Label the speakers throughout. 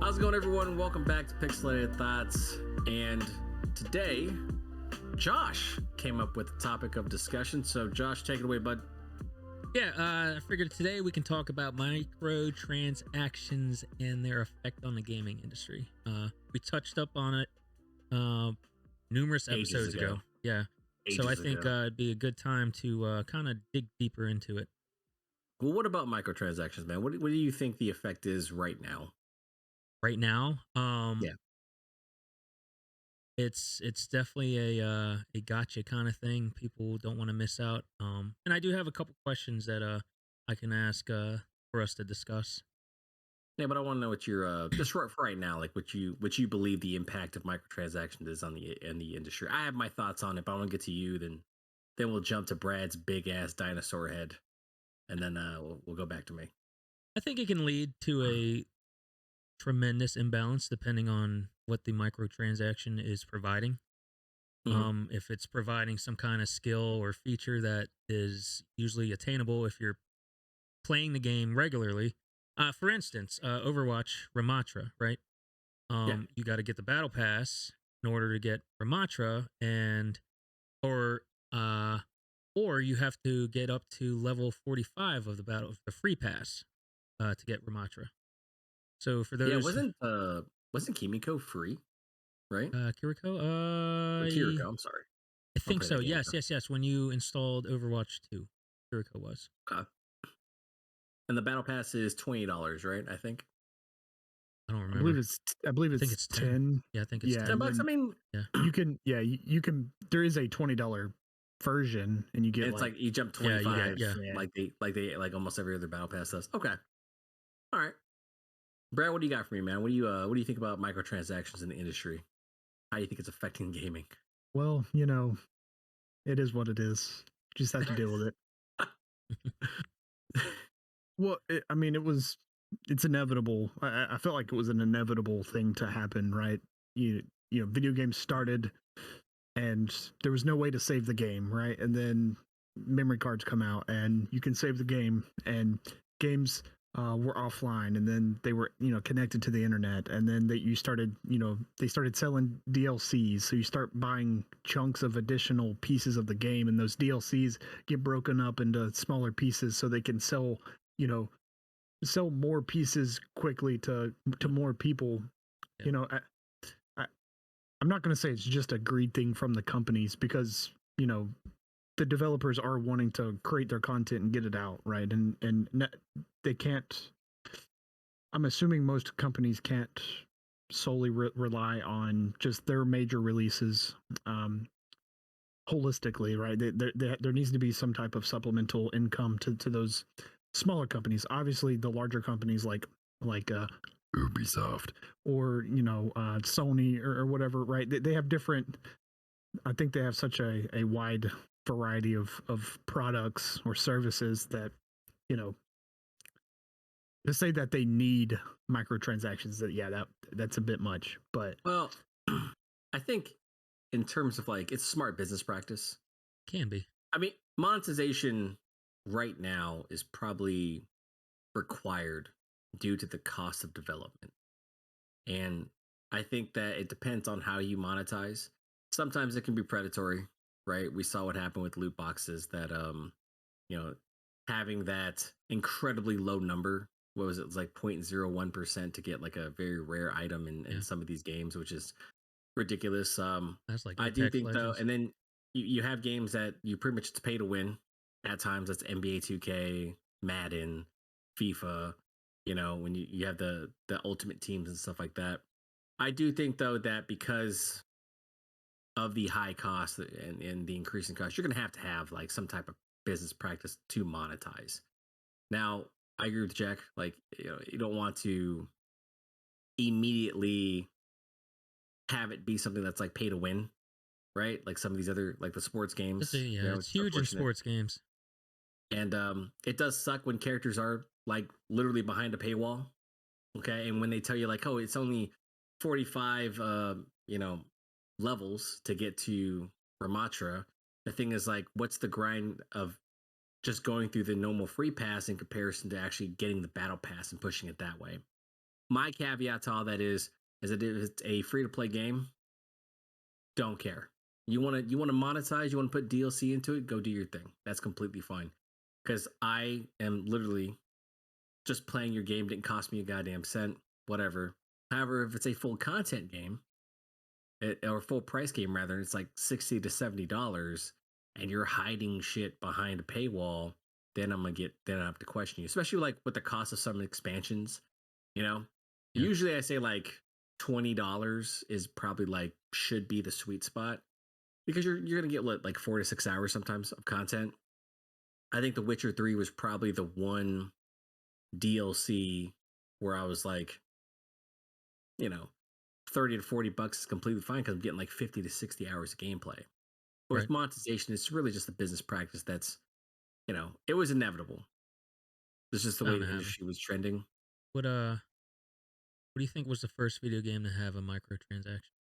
Speaker 1: How's it going, everyone? Welcome back to Pixelated Thoughts. And today, Josh came up with the topic of discussion. So, Josh, take it away, bud.
Speaker 2: Yeah, I figured today we can talk about microtransactions and their effect on the gaming industry. We touched up on it numerous
Speaker 1: Ages
Speaker 2: episodes ago. Yeah. So I
Speaker 1: Ages
Speaker 2: think
Speaker 1: ago.
Speaker 2: it'd be a good time to kind of dig deeper into it.
Speaker 1: Well, what about microtransactions, man? What do you think the effect is right now?
Speaker 2: Right now,
Speaker 1: Yeah.
Speaker 2: it's definitely a gotcha kind of thing. People don't want to miss out. And I do have a couple questions that I can ask for us to discuss.
Speaker 1: Yeah, but I want to know what your just for right now, like what you believe the impact of microtransactions is on the industry. I have my thoughts on it, but I want to get to you. Then we'll jump to Brad's big ass dinosaur head, and then we'll go back to me.
Speaker 2: I think it can lead to a tremendous imbalance depending on what the microtransaction is providing.
Speaker 1: Mhm.
Speaker 2: If it's providing some kind of skill or feature that is usually attainable if you're playing the game regularly. For instance, Overwatch Ramatra, right?
Speaker 1: Yeah.
Speaker 2: You got to get the battle pass in order to get Ramatra, and or uh, or you have to get up to level 45 of the free pass to get Ramatra. So for
Speaker 1: Yeah,
Speaker 2: those
Speaker 1: wasn't Kimiko free, right?
Speaker 2: Kiriko,
Speaker 1: Or Kiriko, I'm sorry.
Speaker 2: I
Speaker 1: I don't
Speaker 2: think
Speaker 1: play
Speaker 2: so.
Speaker 1: that game,
Speaker 2: Yes,
Speaker 1: so.
Speaker 2: yes, yes. When you installed Overwatch 2, Kiriko was.
Speaker 1: Okay. And the battle pass is $20, right? I think.
Speaker 2: I don't
Speaker 3: I believe
Speaker 2: remember.
Speaker 3: it's I believe
Speaker 2: I think
Speaker 3: it's
Speaker 2: it's 10.
Speaker 3: 10.
Speaker 2: Yeah, I think it's
Speaker 3: Yeah,
Speaker 2: 10.
Speaker 1: $10
Speaker 3: and
Speaker 1: bucks. I
Speaker 3: then
Speaker 1: mean,
Speaker 2: Yeah.
Speaker 3: you can there is a $20 version and you get
Speaker 1: it's
Speaker 3: like
Speaker 1: like you jump
Speaker 2: Yeah,
Speaker 1: 25,
Speaker 2: yeah.
Speaker 1: like almost every other battle pass does. Okay. All right. Brad, what do you got for me, man? What do you think about microtransactions in the industry? How do you think it's affecting gaming?
Speaker 3: well, it is what it is. Just have to deal with it. Well, I mean, it's inevitable. I felt like it was an inevitable thing to happen, right? Video games started and there was no way to save the game, right? And then memory cards come out and you can save the game, and games were offline, and then they were connected to the internet, and then they started selling DLCs, so you start buying chunks of additional pieces of the game, and those DLCs get broken up into smaller pieces so they can you know sell more pieces quickly to more people.
Speaker 2: Yep.
Speaker 3: You know, I I'm not going to say it's just a greed thing from the companies, because the developers are wanting to create their content and get it out, right? And they can't. I'm assuming most companies can't solely rely on just their major releases holistically, right? There needs to be some type of supplemental income to those smaller companies. Obviously, the larger companies like Ubisoft or Sony or whatever, right? They have different. I think they have such a wide variety of products or services that you know to say that they need microtransactions, that's a bit much. But
Speaker 1: Well, I think in terms of like it's smart business practice.
Speaker 2: Can be.
Speaker 1: I mean, monetization right now is probably required due to the cost of development. And I think that it depends on how you monetize. Sometimes it can be predatory, right? We saw what happened with loot boxes that you know, having that incredibly low number, what was it? It was like 0.01% to get like a very rare item in
Speaker 2: Yeah.
Speaker 1: some of these games, which is ridiculous.
Speaker 2: That's like
Speaker 1: I do
Speaker 2: Apex
Speaker 1: think though,
Speaker 2: Legends.
Speaker 1: and then you have games that you pretty much it's pay to win. At times, that's NBA 2K, Madden, FIFA. When you have the ultimate teams and stuff like that. I do think though that because of the high cost and the increasing cost, you're gonna have to have like some type of business practice to monetize. Now, I agree with Jack. Like, you don't want to immediately have it be something that's like pay to win, right? Like some of these other like the sports games.
Speaker 2: Yeah,
Speaker 1: It's
Speaker 2: it's huge in
Speaker 1: unfortunate.
Speaker 2: sports games.
Speaker 1: And it does suck when characters are like literally behind a paywall. Okay. And when they tell you like, oh, it's only 45 levels to get to Ramatra, the thing is like, what's the grind of just going through the normal free pass in comparison to actually getting the battle pass and pushing it that way? my caveat to all that is that if it's a free to play game, don't care. You want to monetize, you want to put DLC into it, go do your thing. That's completely fine. Because I am literally just playing your game, didn't cost me a goddamn cent, whatever. However, if it's a full content game, or full price game rather, it's like $60 to $70, and you're hiding shit behind a paywall, then I have to question you. Especially like with the cost of some expansions, you know.
Speaker 2: Yeah.
Speaker 1: Usually I say like $20 is probably like should be the sweet spot because you're gonna get like 4 to 6 hours sometimes of content. I think The Witcher 3 was probably the one DLC where I was like, 30 to $40 is completely fine because I'm getting like 50 to 60 hours of gameplay. Whereas
Speaker 2: Right.
Speaker 1: monetization, it's really just a business practice that's, it was inevitable. It's just the way
Speaker 2: Bound
Speaker 1: the
Speaker 2: to happen.
Speaker 1: industry was trending.
Speaker 2: What do you think was the first video game to have a microtransaction?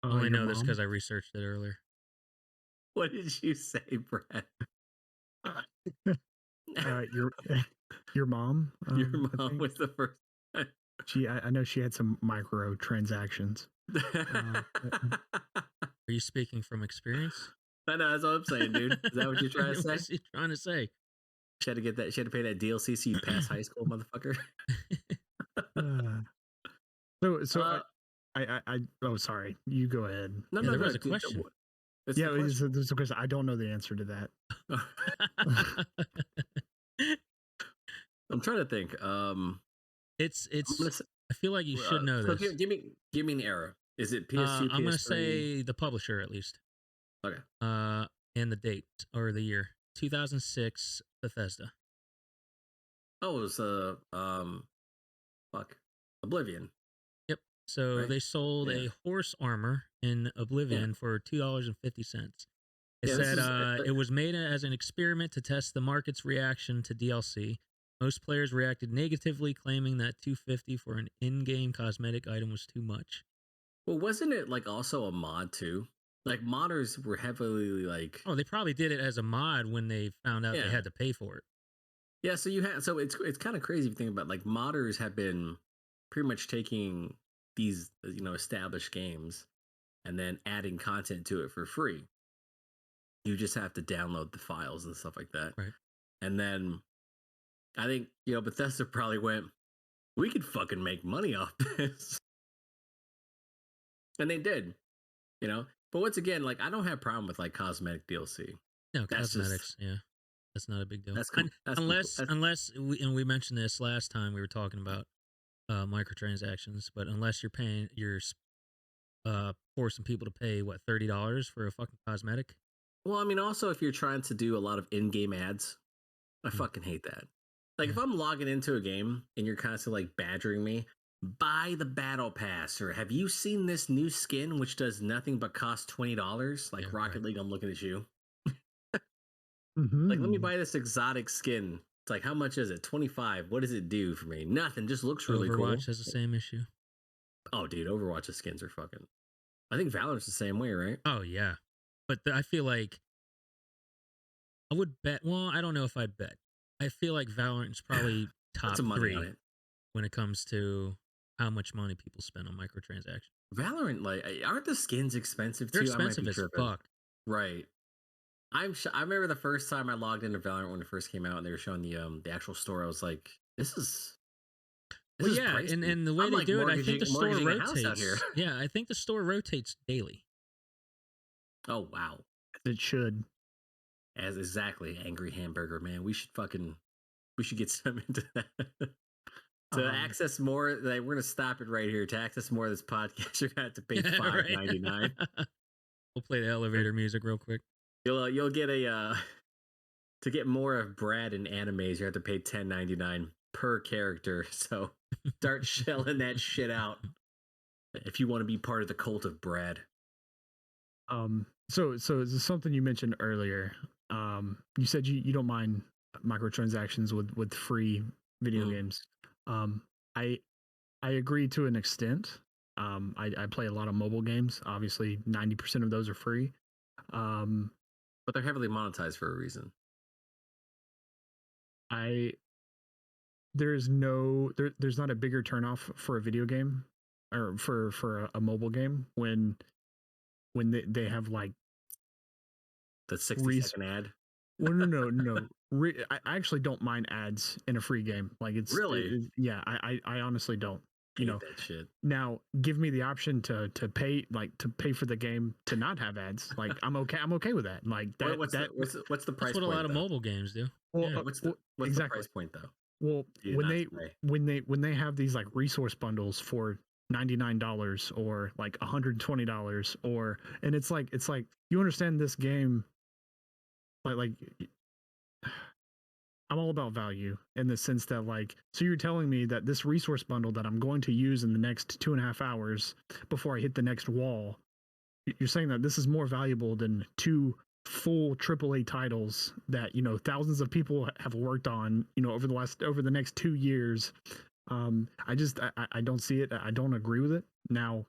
Speaker 2: I only
Speaker 3: Your
Speaker 2: know this
Speaker 3: mom.
Speaker 2: because I researched it earlier.
Speaker 1: What did you say, Brad?
Speaker 3: Your your mom.
Speaker 1: Your
Speaker 3: I
Speaker 1: mom
Speaker 3: think
Speaker 1: was the first.
Speaker 3: I know she had some microtransactions.
Speaker 2: Are you speaking from experience?
Speaker 1: I know, that's what I'm saying, dude. Is that what you're trying to say?
Speaker 2: What's he trying to say?
Speaker 1: She had to get that. She had to pay that DLC so you pass high school, motherfucker.
Speaker 3: Uh, so oh, sorry. You go ahead.
Speaker 1: No,
Speaker 2: Yeah,
Speaker 1: no,
Speaker 2: there
Speaker 1: no.
Speaker 2: was a question.
Speaker 1: It's
Speaker 3: Yeah,
Speaker 1: the question.
Speaker 3: there's a question. I don't know the answer to that.
Speaker 1: I'm trying to think.
Speaker 2: It's.
Speaker 1: I'm gonna say,
Speaker 2: I feel like you should know
Speaker 1: so
Speaker 2: this.
Speaker 1: give me an era. Is it PS2,
Speaker 2: I'm gonna
Speaker 1: PS3?
Speaker 2: say the publisher at least.
Speaker 1: Okay.
Speaker 2: And the date or the year. 2006 Bethesda.
Speaker 1: Oh, it was fuck, Oblivion.
Speaker 2: Yep. So
Speaker 1: Right?
Speaker 2: they sold
Speaker 1: Yeah.
Speaker 2: a horse armor in Oblivion for $2.50. It
Speaker 1: Yeah, this
Speaker 2: said
Speaker 1: is
Speaker 2: it was made as an experiment to test the market's reaction to DLC. Most players reacted negatively, claiming that $2.50 for an in-game cosmetic item was too much.
Speaker 1: well, wasn't it like also a mod too? Like modders were heavily like,
Speaker 2: Oh, they probably did it as a mod when they found out they
Speaker 1: yeah,
Speaker 2: had to pay for it.
Speaker 1: yeah. So it's kind of crazy if you think about it. Like modders have been pretty much taking these established games and then adding content to it for free. You just have to download the files and stuff like that.
Speaker 2: Right.
Speaker 1: And then I think Bethesda probably went, we could fucking make money off this, and they did. But once again, like I don't have a problem with like cosmetic DLC.
Speaker 2: No,
Speaker 1: That's
Speaker 2: cosmetics. Yeah. That's not a big deal.
Speaker 1: That's
Speaker 2: Unless we mentioned this last time we were talking about microtransactions, but unless you're forcing people to pay what $30 for a fucking cosmetic.
Speaker 1: Well, I mean, also if you're trying to do a lot of in-game ads, I fucking hate that. Like if I'm logging into a game and you're constantly like badgering me, buy the battle pass, or have you seen this new skin which does nothing but cost $20? Like Rocket League, I'm looking at you. Like, let me buy this exotic skin. It's like, how much is it? 25. What does it do for me? Nothing. Just looks really cool.
Speaker 2: Overwatch has the same issue.
Speaker 1: Oh, dude, Overwatch's skins are fucking. I think Valorant's the same way, right?
Speaker 2: Oh yeah, but I feel like I would bet. Well, I don't know if I'd bet. I feel like Valorant's probably top
Speaker 1: Some money
Speaker 2: 3
Speaker 1: on it.
Speaker 2: when it comes to how much money people spend on microtransactions.
Speaker 1: Valorant, like, aren't the skins expensive
Speaker 2: They're
Speaker 1: too?
Speaker 2: expensive
Speaker 1: I might be
Speaker 2: as
Speaker 1: tripping.
Speaker 2: fuck.
Speaker 1: Right. I remember the first time I logged into Valorant when it first came out, and they were showing the actual store. I was like, this is.
Speaker 2: Well, yeah,
Speaker 1: pricey.
Speaker 2: and the way
Speaker 1: I'm
Speaker 2: they
Speaker 1: like
Speaker 2: do it, I think the store
Speaker 1: mortgaging a house out here.
Speaker 2: rotates. Yeah, I think the store rotates daily.
Speaker 1: Oh wow,
Speaker 3: It should.
Speaker 1: as exactly Angry Hamburger Man. We should get some into that. To access more, like, we're gonna stop it right here. To access more of this podcast, you're gonna have to pay $5.99.
Speaker 2: We'll play the elevator music real quick.
Speaker 1: You'll get a to get more of Brad in animes, you have to pay $10.99 per character. So start shelling that shit out if you want to be part of the cult of Brad.
Speaker 3: So this is something you mentioned earlier. You said you don't mind microtransactions with free video games. I agree to an extent. I play a lot of mobile games. Obviously, 90% of those are free.
Speaker 1: But they're heavily monetized for a reason.
Speaker 3: there's not a bigger turnoff for a video game or for a mobile game when they have like
Speaker 1: the 60-second ad.
Speaker 3: Well, no. I actually don't mind ads in a free game. Like
Speaker 1: Really?
Speaker 3: yeah. I honestly don't. You
Speaker 1: Hate
Speaker 3: know,
Speaker 1: that shit.
Speaker 3: now give me the option to pay for the game to not have ads. Like I'm okay with that. Like that.
Speaker 1: What's the price
Speaker 2: That's what
Speaker 1: point?
Speaker 2: a lot of
Speaker 1: though?
Speaker 2: mobile games do.
Speaker 3: Well,
Speaker 2: Yeah.
Speaker 1: What's the
Speaker 3: exactly.
Speaker 1: price point though?
Speaker 3: Well,
Speaker 1: Do you not say?
Speaker 3: when they have these like resource bundles for $99 or like $120 or and it's like you understand this game like I'm all about value in the sense that like so you're telling me that this resource bundle that I'm going to use in the next 2.5 hours before I hit the next wall, you're saying that this is more valuable than two full AAA titles that thousands of people have worked on over the next 2 years. I don't see it. I don't agree with it. Now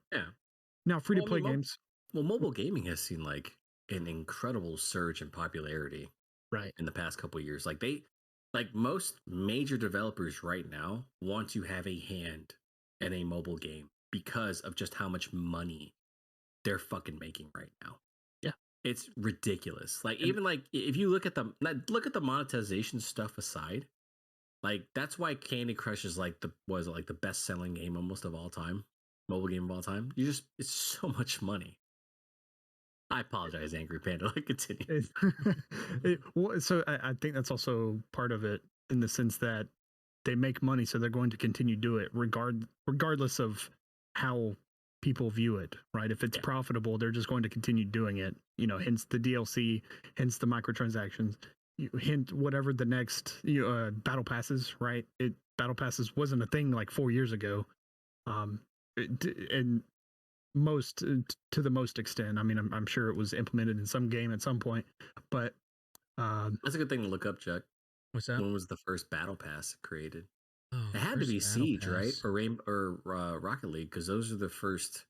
Speaker 3: free to play games.
Speaker 1: Well, mobile gaming has seen like an incredible surge in popularity
Speaker 3: Right.
Speaker 1: in the past couple of years. Like most major developers right now want to have a hand in a mobile game because of just how much money they're fucking making right now.
Speaker 3: Yeah.
Speaker 1: It's ridiculous. Like even like if you look at the monetization stuff aside, like that's why Candy Crush is like the best selling game almost of all time, mobile game of all time. It's so much money. I apologize, Angry Panda. Like continue.
Speaker 3: So I think that's also part of it in the sense that they make money, so they're going to continue to do it regardless of how people view it, right? If it's profitable, they're just going to continue doing it. Hence the DLC, hence the microtransactions, hint whatever the next battle passes, right? Battle passes wasn't a thing like 4 years ago, and most to the most extent. I mean, I'm sure it was implemented in some game at some point, but
Speaker 1: that's a good thing to look up, Chuck.
Speaker 2: What's that?
Speaker 1: When was the first battle pass created?
Speaker 2: Oh,
Speaker 1: it had to be Siege, right? Or Rocket League, because those are the first.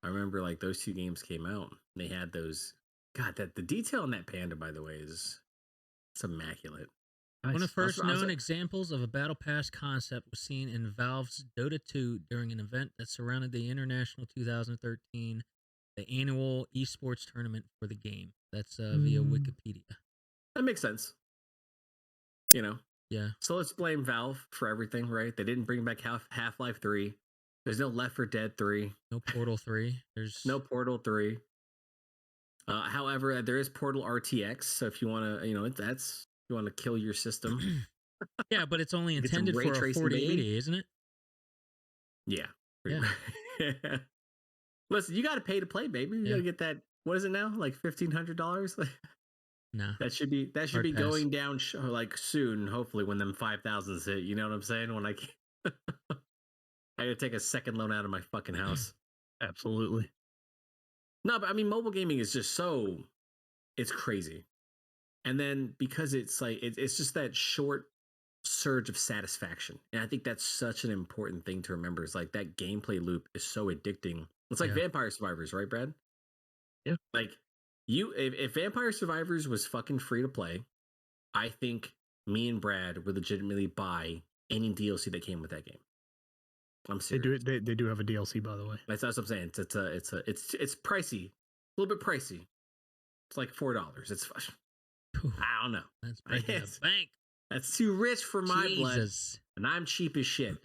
Speaker 1: I remember like those two games came out. They had those. God, that the detail in that panda, by the way, it's immaculate.
Speaker 2: Nice. One of the first known examples of a battle pass concept was seen in Valve's Dota 2 during an event that surrounded the International 2013, the annual esports tournament for the game. That's via Wikipedia.
Speaker 1: That makes sense.
Speaker 2: Yeah.
Speaker 1: So let's blame Valve for everything, right? They didn't bring back Half-Life 3. There's no Left 4 Dead 3.
Speaker 2: No Portal 3. There's
Speaker 1: no Portal 3. However, there is Portal RTX. So if you want to, you want to kill your system.
Speaker 2: Yeah, but it's only intended for a 4080, isn't it?
Speaker 1: Yeah.
Speaker 2: Yeah.
Speaker 1: Listen, you got to pay to play, baby. You got to get that. What is it now? Like $1,500?
Speaker 2: No.
Speaker 1: That should be going down like soon. Hopefully, when them 5,000s hit. You know what I'm saying? When I gotta take a second loan out of my fucking house.
Speaker 3: Absolutely.
Speaker 1: No, but I mean, mobile gaming is just it's crazy. And then because it's like it's just that short surge of satisfaction, and I think that's such an important thing to remember. Is like that gameplay loop is so addicting. It's like Vampire Survivors, right, Brad?
Speaker 3: Yeah.
Speaker 1: Like if Vampire Survivors was fucking free to play, I think me and Brad would legitimately buy any DLC that came with that game. I'm serious.
Speaker 3: They do have a DLC, by the way.
Speaker 1: That's what I'm saying. It's pricey, a little bit pricey. It's like $4. It's I don't know.
Speaker 2: That's breaking the bank.
Speaker 1: That's too rich for my blood, and I'm cheap as shit.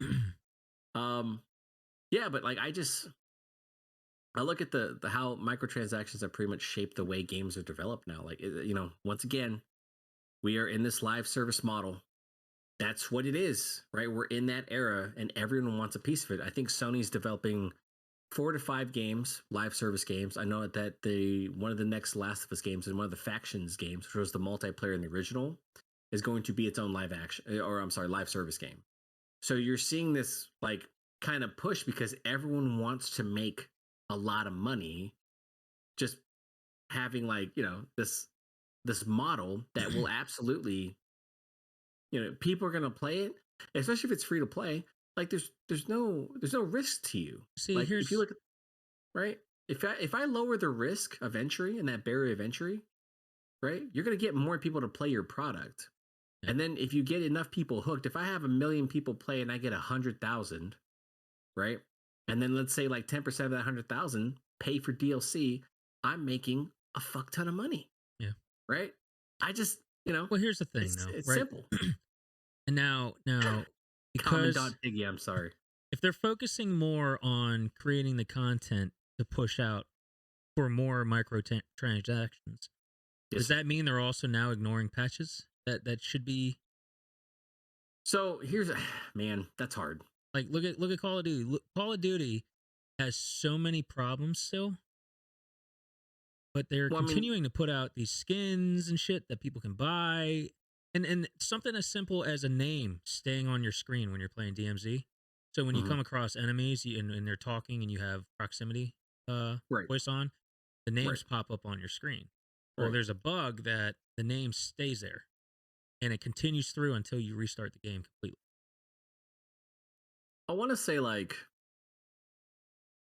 Speaker 1: Yeah, but like I look at the how microtransactions have pretty much shaped the way games are developed now. Like once again, we are in this live service model. That's what it is, right? We're in that era, and everyone wants a piece of it. I think Sony's developing 4 to 5 games, live service games. I know that one of the next Last of Us games and one of the Factions games, which was the multiplayer in the original, is going to be its own live service game. So you're seeing this like kind of push because everyone wants to make a lot of money, just having like this model that will absolutely. People are gonna play it, especially if it's free to play. Like there's no risk to you.
Speaker 2: See,
Speaker 1: like if you look at right, if I lower the risk of entry and that barrier of entry, right, you're gonna get more people to play your product.
Speaker 2: Yeah.
Speaker 1: And then if you get enough people hooked, if I have 1,000,000 people play and I get 100,000, right? And then let's say like 10% of that 100,000 pay for DLC, I'm making a fuck ton of money,
Speaker 2: Yeah.
Speaker 1: right? I just,
Speaker 2: Well, here's the thing, though,
Speaker 1: it's
Speaker 2: right?
Speaker 1: simple.
Speaker 2: And now, because
Speaker 1: Commandant Piggy, I'm sorry.
Speaker 2: if they're focusing more on creating the content to push out for more transactions, does
Speaker 1: Yes.
Speaker 2: that mean they're also now ignoring patches that should be
Speaker 1: So here's, man, that's hard.
Speaker 2: like look at Call of Duty. Call of Duty has so many problems still, but they're
Speaker 1: Well, I mean,
Speaker 2: continuing to put out these skins and shit that people can buy. And something as simple as a name staying on your screen when you're playing DMZ. So when you
Speaker 1: mhm,
Speaker 2: come across enemies and they're talking and you have proximity
Speaker 1: right,
Speaker 2: voice on, the
Speaker 1: right,
Speaker 2: names pop up on your screen. Well,
Speaker 1: right.
Speaker 2: there's a bug that the name stays there and it continues through until you restart the game completely.
Speaker 1: I want to say like,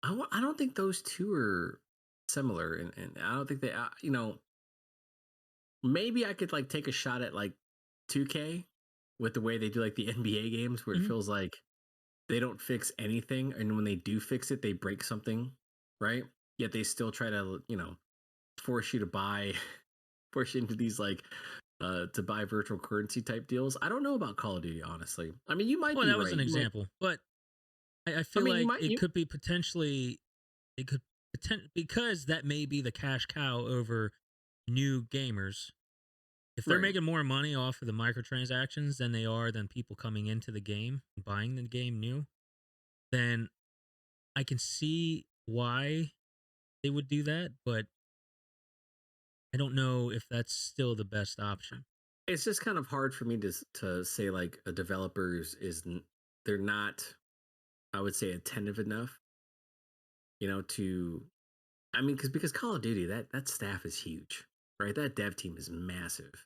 Speaker 1: I don't think those two are similar. And I don't think they, maybe I could like take a shot at like 2K with the way they do like the NBA games where it
Speaker 2: Hmm.
Speaker 1: feels like they don't fix anything, and when they do fix it, they break something, right? Yet they still try to, force you to buy, force you into these like to buy virtual currency type deals. I don't know about Call of Duty, honestly. I mean, you might
Speaker 2: Well,
Speaker 1: be
Speaker 2: that was
Speaker 1: right.
Speaker 2: an
Speaker 1: You might.
Speaker 2: example, but I
Speaker 1: I
Speaker 2: feel
Speaker 1: mean, you
Speaker 2: like
Speaker 1: might.
Speaker 2: it could be potentially, it could because that may be the cash cow over new gamers. If they're
Speaker 1: Right.
Speaker 2: making more money off of the microtransactions than people coming into the game and buying the game new, then I can see why they would do that, but I don't know if that's still the best option.
Speaker 1: It's just kind of hard for me to say like a developer they're not. I would say attentive enough, to. I mean, because Call of Duty that staff is huge, right? That dev team is massive.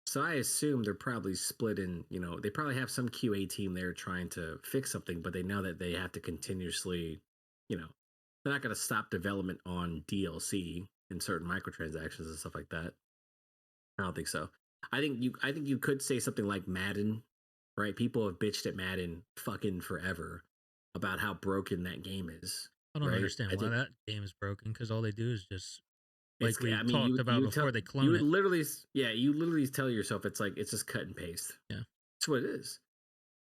Speaker 1: So I assume they're probably split in, they probably have some QA team there trying to fix something, but they know that they have to continuously, you know, they're not going to stop development on DLC and certain microtransactions and stuff like that. I don't think so. I think you could say something like Madden, right? People have bitched at Madden fucking forever about how broken that game is,
Speaker 2: I don't
Speaker 1: right?
Speaker 2: understand
Speaker 1: I
Speaker 2: why
Speaker 1: think
Speaker 2: that game is broken because all they do is just
Speaker 1: it's
Speaker 2: like we
Speaker 1: I mean
Speaker 2: talked about before they
Speaker 1: you
Speaker 2: clone
Speaker 1: would
Speaker 2: it.
Speaker 1: literally yeah, you literally tell yourself it's like it's just cut and paste.
Speaker 2: Yeah,
Speaker 1: That's what it is.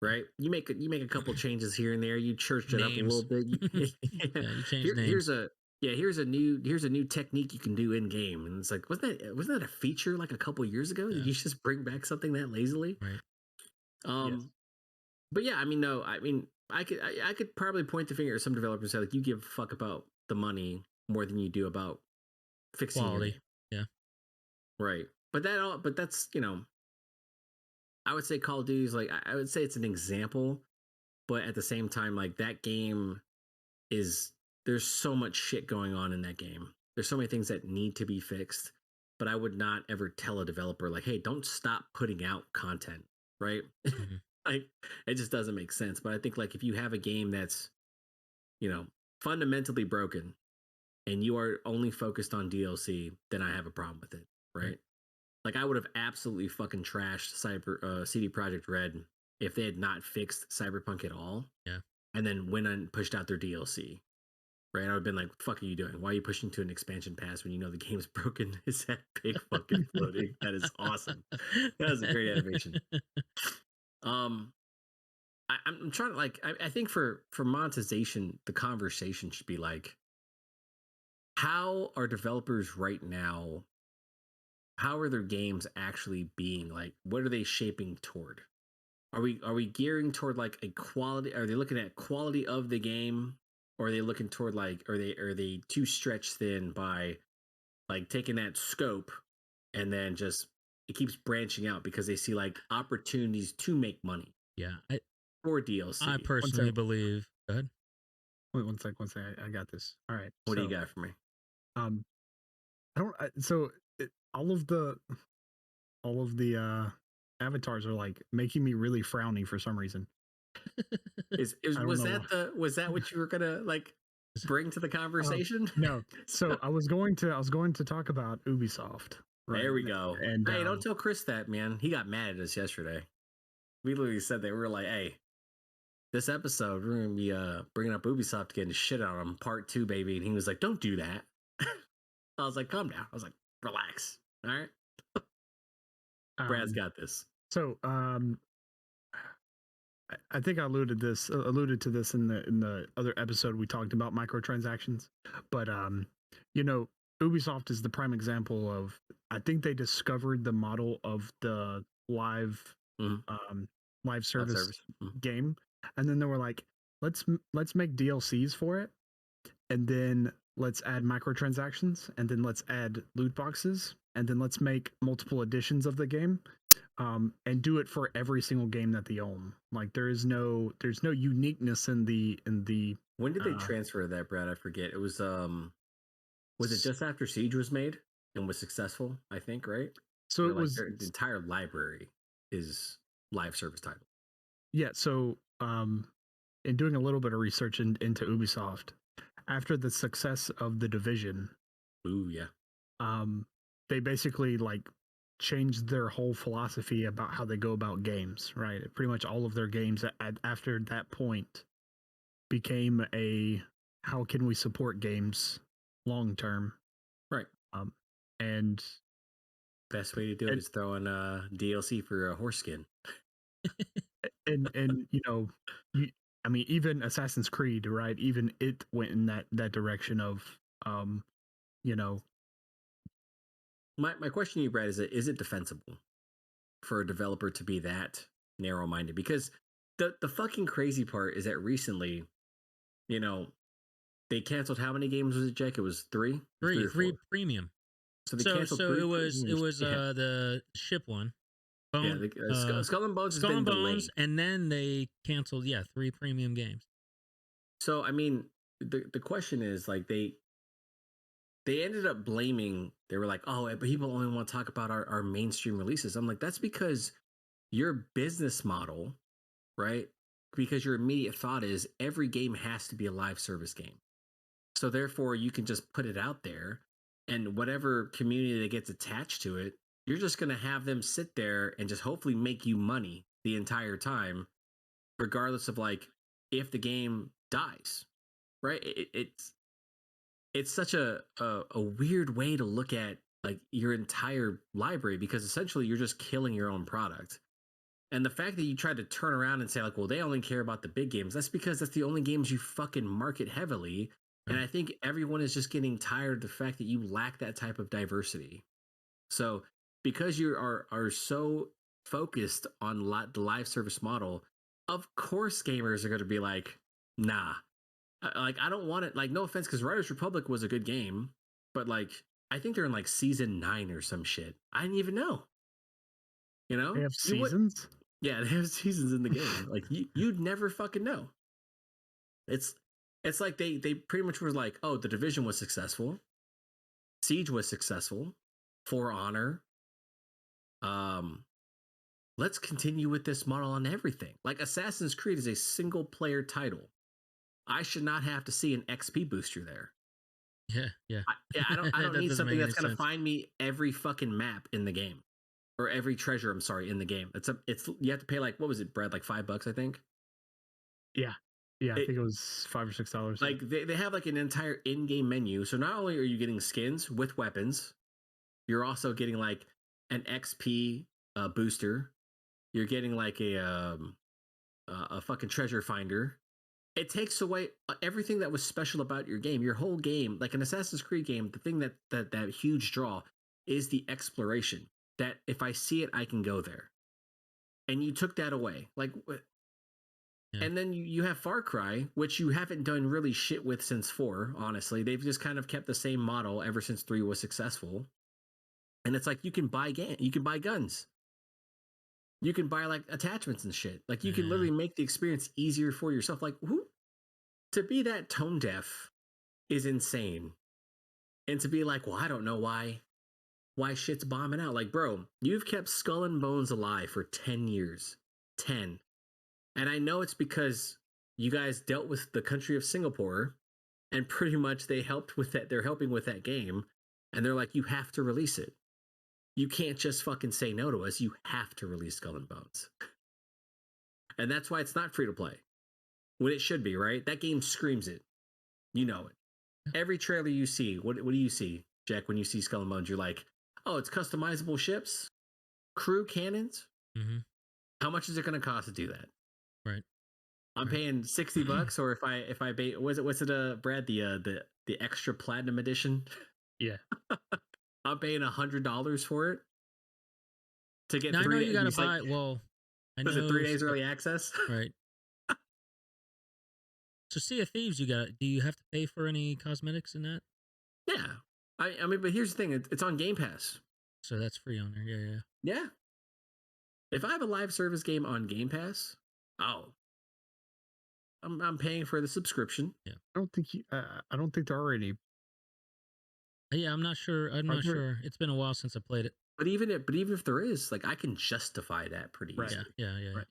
Speaker 2: yeah.
Speaker 1: Right? You make a couple changes here and there. You church it up a little
Speaker 2: Names.
Speaker 1: bit.
Speaker 2: Yeah, you change
Speaker 1: Here, here's
Speaker 2: names.
Speaker 1: a yeah. Here's a new technique you can do in game, and it's like wasn't that a feature like a couple years ago? Did
Speaker 2: Yeah,
Speaker 1: you just bring back something that lazily?
Speaker 2: right.
Speaker 3: Yes.
Speaker 1: Um, but yeah, I mean, no, I mean, I could probably point the finger at some developers and say like you give a fuck about the money more than you do about fixing your
Speaker 2: Quality.
Speaker 1: game,
Speaker 2: Yeah.
Speaker 1: right? But that's I would say Call of Duty is like I would say it's an example, but at the same time, like that game is there's so much shit going on in that game. There's so many things that need to be fixed, but I would not ever tell a developer like, "Hey, don't stop putting out content." Right?
Speaker 2: Hmm.
Speaker 1: Like it just doesn't make sense. But I think like if you have a game that's, you know, fundamentally broken and you are only focused on DLC, then I have a problem with it,
Speaker 2: Right.
Speaker 1: right? Like I would have absolutely fucking trashed CD Project Red if they had not fixed Cyberpunk at all
Speaker 2: Yeah.
Speaker 1: and then went and pushed out their DLC. Right? I would have been like, "What the fuck are you doing? Why are you pushing to an expansion pass when you know the game's broken?" Is that pig fucking floating? That is awesome. That was a great animation. Um, I'm trying to like. I think for monetization, the conversation should be like, how are developers right now? How are their games actually being like? What are they shaping toward? Are we gearing toward like a quality? Are they looking at quality of the game, or are they looking toward like are they too stretched thin by like taking that scope and then just it keeps branching out because they see like opportunities to make money
Speaker 2: Yeah. I
Speaker 1: for DLC.
Speaker 3: One
Speaker 2: personally
Speaker 3: sec.
Speaker 2: believe. Go ahead.
Speaker 3: Wait, one sec. One sec. I got this. All right.
Speaker 1: What do you
Speaker 3: So,
Speaker 1: got for me?
Speaker 3: um, I don't. So all of the avatars are like making me really frowny for some reason.
Speaker 1: Is
Speaker 3: I don't
Speaker 1: was
Speaker 3: know
Speaker 1: that
Speaker 3: why.
Speaker 1: what you were gonna like bring to the
Speaker 3: Um,
Speaker 1: conversation?
Speaker 3: no. So I was going to talk about Ubisoft. right?
Speaker 1: There we go.
Speaker 3: And
Speaker 1: Hey, don't tell Chris that, man. He got mad at us yesterday. We literally said that. We were like, hey, this episode, we're going to be bringing up Ubisoft getting shit out of him, part 2, baby. And he was like, don't do that. I was like, calm down. I was like, relax. All right. Brad's got this.
Speaker 3: So I think I alluded to this in the other episode we talked about microtransactions, but you know, Ubisoft is the prime example of, I think they discovered the model of the live live service game, and then they were like, let's make DLCs for it, and then let's add microtransactions, and then let's add loot boxes, and then let's make multiple editions of the game, and do it for every single game that they own. Like there's no uniqueness in the
Speaker 1: When did they transfer that, Brad? I forget. It was it just after Siege was made and was successful, I think, right?
Speaker 3: So it was
Speaker 1: the entire library is live service title.
Speaker 3: Yeah, so in doing a little bit of research into Ubisoft, after the success of The Division,
Speaker 1: ooh yeah,
Speaker 3: they basically like changed their whole philosophy about how they go about games, right? Pretty much all of their games after that point became a, how can we support games long term,
Speaker 1: right?
Speaker 3: And
Speaker 1: best way to do it is throw in DLC for a horse skin.
Speaker 3: and you know, I mean, even Assassin's Creed, right? Even it went in that direction of, you know.
Speaker 1: My question to you, Brad, is it defensible for a developer to be that narrow minded? Because the fucking crazy part is that recently, you know, they canceled how many games was it, Jake? It was three
Speaker 2: premium.
Speaker 1: So they
Speaker 2: canceled. So it was the ship one.
Speaker 1: Bone, Skull and Bones.
Speaker 2: Skull and Bones, and then they canceled 3 premium games.
Speaker 1: So I mean, the question is like they ended up blaming. They were like, oh, but people only want to talk about our mainstream releases. I'm like, that's because your business model, right? Because your immediate thought is every game has to be a live service game. So therefore, you can just put it out there, and whatever community that gets attached to it, you're just going to have them sit there and just hopefully make you money the entire time, regardless of like if the game dies, right? It's such a weird way to look at like your entire library, because essentially you're just killing your own product. And the fact that you tried to turn around and say like, well, they only care about the big games, that's because that's the only games you fucking market heavily. And I think everyone is just getting tired of the fact that you lack that type of diversity. So because you are so focused on the live service model, of course gamers are going to be like, nah, like I don't want it. Like, no offense, because Riders Republic was a good game, but like I think they're in like season 9 or some shit. I didn't even know. You know,
Speaker 3: they have seasons.
Speaker 1: Yeah, they have seasons in the game. Like you'd never fucking know. It's like they pretty much were like, oh, The Division was successful, Siege was successful, For Honor. Let's continue with this model on everything. Like Assassin's Creed is a single player title. I should not have to see an XP booster there.
Speaker 2: Yeah.
Speaker 1: I don't need something that's going to find me every fucking map in the game, or every treasure. I'm sorry, in the game. It's you have to pay like, what was it, Brad? Like $5, I think.
Speaker 3: Yeah, I think it was $5 or $6.
Speaker 1: Like they have like an entire in-game menu. So not only are you getting skins with weapons, you're also getting like an XP booster. You're getting like a fucking treasure finder. It takes away everything that was special about your game. Your whole game, like an Assassin's Creed game, the thing that huge draw is the exploration. That if I see it, I can go there. And you took that away. Like, and then you have Far Cry, which you haven't done really shit with since 4, honestly. They've just kind of kept the same model ever since 3 was successful. And it's like you can buy guns. You can buy like attachments and shit. Like you can literally make the experience easier for yourself. Like to be that tone deaf is insane. And to be like, well, I don't know why shit's bombing out. Like, bro, you've kept Skull and Bones alive for 10 years. 10. And I know it's because you guys dealt with the country of Singapore, and pretty much they helped with that. They're helping with that game. And they're like, you have to release it. you can't just fucking say no to us. You have to release Skull and Bones. And that's why it's not free to play when it should be, right? That game screams it. You know it. Every trailer you see, what do you see, Jack, when you see Skull and Bones? You're like, oh, it's customizable ships, crew cannons.
Speaker 2: Mm-hmm.
Speaker 1: How much is it going to cost to do that?
Speaker 2: Right.
Speaker 1: I'm paying $60, or if I pay, what's it, Brad, the extra platinum edition?
Speaker 3: Yeah.
Speaker 1: I'm paying $100 for it to get
Speaker 2: Now, I know
Speaker 1: 3
Speaker 2: you
Speaker 1: days.
Speaker 2: gotta
Speaker 1: It's like,
Speaker 2: buy. Well, I
Speaker 1: was
Speaker 2: know
Speaker 1: it 3 days early access?
Speaker 2: Right. So Sea of Thieves, do you have to pay for any cosmetics in that?
Speaker 1: Yeah. I mean, but here's the thing: it's on Game Pass.
Speaker 2: So that's free on there. Yeah, yeah.
Speaker 1: Yeah. If I have a live service game on Game Pass, oh, I'm paying for the subscription.
Speaker 2: Yeah.
Speaker 3: I don't think there are any.
Speaker 2: Yeah, I'm not sure. I'm not sure. It's been a while since I played it.
Speaker 1: But even if there is, like, I can justify that pretty
Speaker 3: Right.
Speaker 1: easily.
Speaker 2: Yeah, yeah, yeah.
Speaker 3: Right.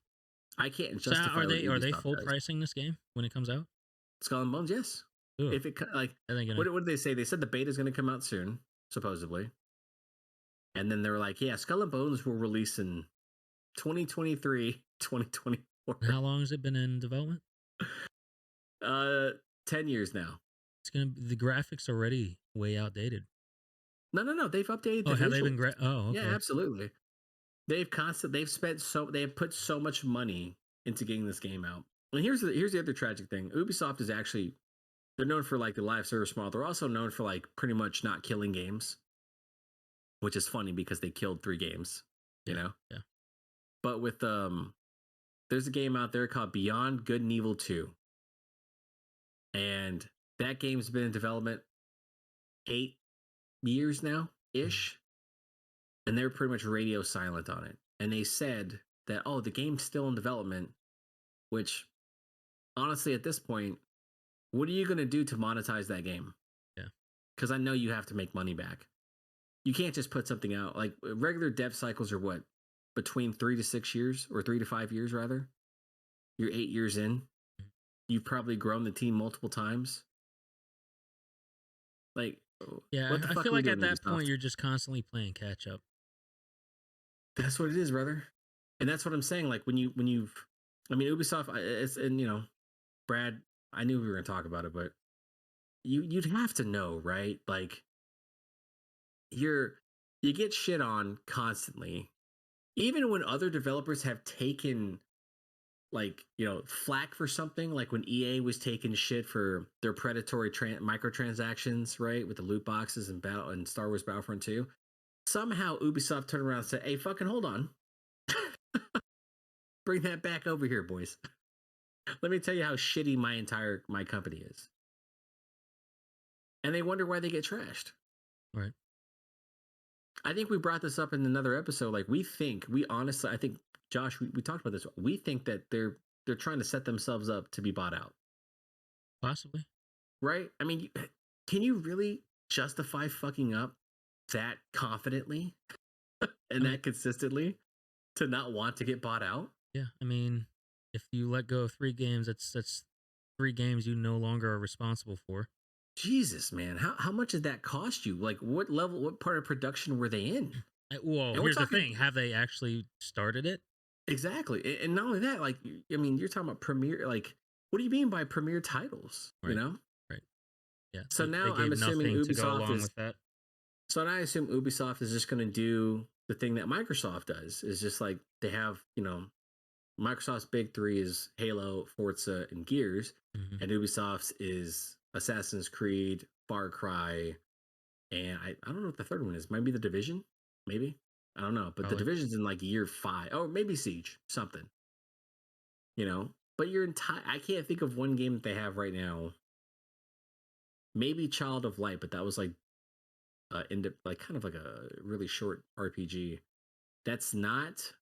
Speaker 1: I can't
Speaker 2: So
Speaker 1: justify.
Speaker 2: are they
Speaker 1: what Ubisoft
Speaker 2: full
Speaker 1: does.
Speaker 2: pricing this game when it comes out?
Speaker 1: Skull and Bones? Yes.
Speaker 2: Ugh.
Speaker 1: If it like,
Speaker 2: I think
Speaker 1: what did they say? They said the beta is going to come out soon, supposedly. And then they were like, yeah, Skull and Bones will release in 2023, 2024.
Speaker 2: How long has it been in development?
Speaker 1: 10 years now.
Speaker 2: It's gonna be, the graphics already way outdated.
Speaker 1: No. They've updated.
Speaker 2: Oh,
Speaker 1: the
Speaker 2: have they been?
Speaker 1: visuals.
Speaker 2: Oh, okay.
Speaker 1: Yeah, absolutely. They've put so much money into getting this game out. And here's the other tragic thing. Ubisoft is actually, they're known for like the live service model. They're also known for like pretty much not killing games, which is funny because they killed 3 games, you know?
Speaker 2: Yeah.
Speaker 1: But with there's a game out there called Beyond Good and Evil 2. And that game's been in development 8 years now ish. And they're pretty much radio silent on it. And they said that, oh, the game's still in development, which honestly, at this point, what are you going to do to monetize that game?
Speaker 2: Yeah.
Speaker 1: Because I know you have to make money back. You can't just put something out. Like, regular dev cycles are what? Between 3 to 6 years, or 3 to 5 years, rather. You're 8 years in. You've probably grown the team multiple times. Like,
Speaker 2: Yeah,
Speaker 1: what the
Speaker 2: I
Speaker 1: fuck
Speaker 2: feel
Speaker 1: are we
Speaker 2: like at
Speaker 1: doing,
Speaker 2: that
Speaker 1: Ubisoft?
Speaker 2: point you're just constantly playing catch up.
Speaker 1: That's what it is, brother. And that's what I'm saying. Like, when you've, I mean, Ubisoft, it's, and you know, Brad, I knew we were going to talk about it, but you'd have to know, right? Like, you get shit on constantly, even when other developers have taken, like, you know, flack for something. Like when EA was taking shit for their predatory microtransactions, right, with the loot boxes and Star Wars Battlefront 2. Somehow Ubisoft turned around and said, "Hey, fucking hold on, bring that back over here, boys. Let me tell you how shitty my company is." And they wonder why they get trashed.
Speaker 2: Right.
Speaker 1: I think we brought this up in another episode. Like, I think, Josh, we talked about this. We think that they're trying to set themselves up to be bought out.
Speaker 2: Possibly.
Speaker 1: Right? I mean, can you really justify fucking up that confidently and that consistently to not want to get bought out?
Speaker 2: Yeah, I mean, if you let go of 3 games, that's 3 games you no longer are responsible for.
Speaker 1: Jesus, man. How much did that cost you? Like, what part of production were they in?
Speaker 2: Well, here's the thing. Have they actually started it?
Speaker 1: Exactly. And not only that, like, I mean, you're talking about premier, like, what do you mean by premier titles?
Speaker 2: Right.
Speaker 1: You know?
Speaker 2: Right. Yeah.
Speaker 1: So now
Speaker 2: they gave
Speaker 1: I'm assuming
Speaker 2: nothing to go
Speaker 1: Ubisoft
Speaker 2: along
Speaker 1: is,
Speaker 2: with that.
Speaker 1: so now I assume Ubisoft is just going to do the thing that Microsoft does. Is just like they have, you know, Microsoft's big 3 is Halo, Forza, and Gears,
Speaker 2: Mm-hmm.
Speaker 1: and Ubisoft's is Assassin's Creed, Far Cry, and I don't know what the third one is. Might be The Division, maybe. I don't know, but
Speaker 2: Probably.
Speaker 1: The Division's in like year 5, or maybe Siege, something. You know, but I can't think of one game that they have right now. Maybe Child of Light, but that was like like kind of like a really short RPG. That's not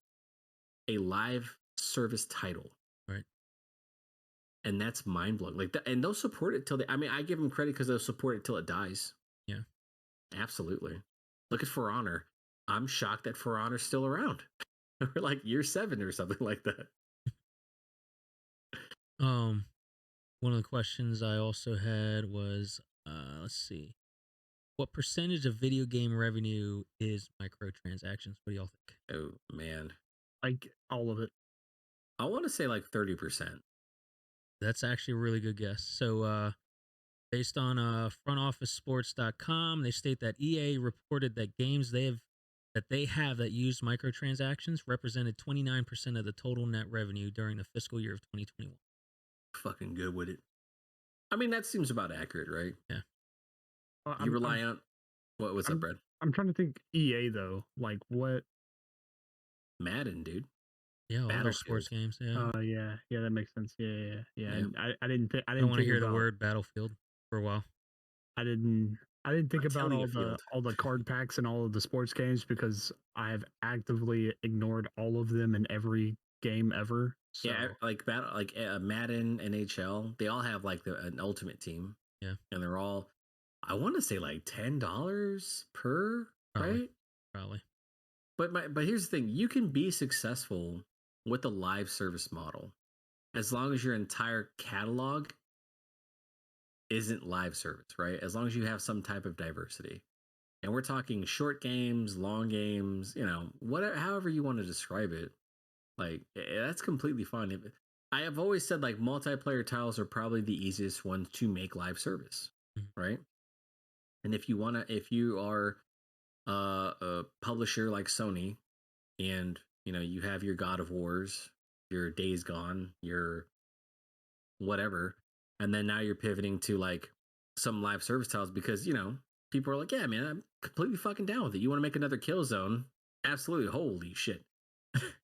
Speaker 1: a live service title.
Speaker 2: Right.
Speaker 1: And that's mind blowing. Like, and they'll support it till I mean, I give them credit because they'll support it till it dies.
Speaker 2: Yeah.
Speaker 1: Absolutely. Look at For Honor. I'm shocked that For Honor's still around. We're like year 7 or something like that.
Speaker 2: One of the questions I also had was, let's see, What percentage of video game revenue is microtransactions? What do y'all think?
Speaker 1: Oh man,
Speaker 3: Like all of it.
Speaker 1: I want to say like 30%.
Speaker 2: That's actually a really good guess. So, based on frontofficesports.com, they state that EA reported that games they have that use microtransactions represented 29% of the total net revenue during the fiscal year of 2021.
Speaker 1: Fucking good with it. I mean, that seems about accurate, right?
Speaker 2: Yeah.
Speaker 3: Uh,
Speaker 1: You
Speaker 3: I'm,
Speaker 1: rely
Speaker 3: I'm,
Speaker 1: on what's up,
Speaker 3: I'm,
Speaker 1: Brad?
Speaker 3: I'm trying to think EA though. Like what?
Speaker 1: Madden, dude.
Speaker 2: Yeah, all their
Speaker 1: Battlefield.
Speaker 2: sports games. Yeah.
Speaker 3: Oh yeah, that makes sense. Yeah.
Speaker 1: Yeah.
Speaker 3: And I didn't think I
Speaker 2: I
Speaker 3: didn't
Speaker 2: don't want to
Speaker 3: think
Speaker 2: hear the
Speaker 3: about
Speaker 2: word Battlefield for a while.
Speaker 3: I didn't think about
Speaker 1: Battlefield.
Speaker 3: all the card packs and all of the sports games because I have actively ignored all of them in every game ever. So
Speaker 1: Yeah, like Madden, NHL, they all have like an ultimate team.
Speaker 2: Yeah.
Speaker 1: And they're all, I want to say like $10 per,
Speaker 2: Probably.
Speaker 1: right?
Speaker 2: Probably.
Speaker 1: But here's the thing: you can be successful with the live service model as long as your entire catalog isn't live service, right? As long as you have some type of diversity. And we're talking short games, long games, whatever, however you want to describe it. Like that's completely fine. I have always said like multiplayer titles are probably the easiest ones to make live service, right? And if you are a publisher like Sony, and you have your God of Wars, your Days Gone, your whatever, and then now you're pivoting to like some live service titles because people are like, yeah, man, I'm completely fucking down with it. You want to make another Killzone? Absolutely. Holy shit.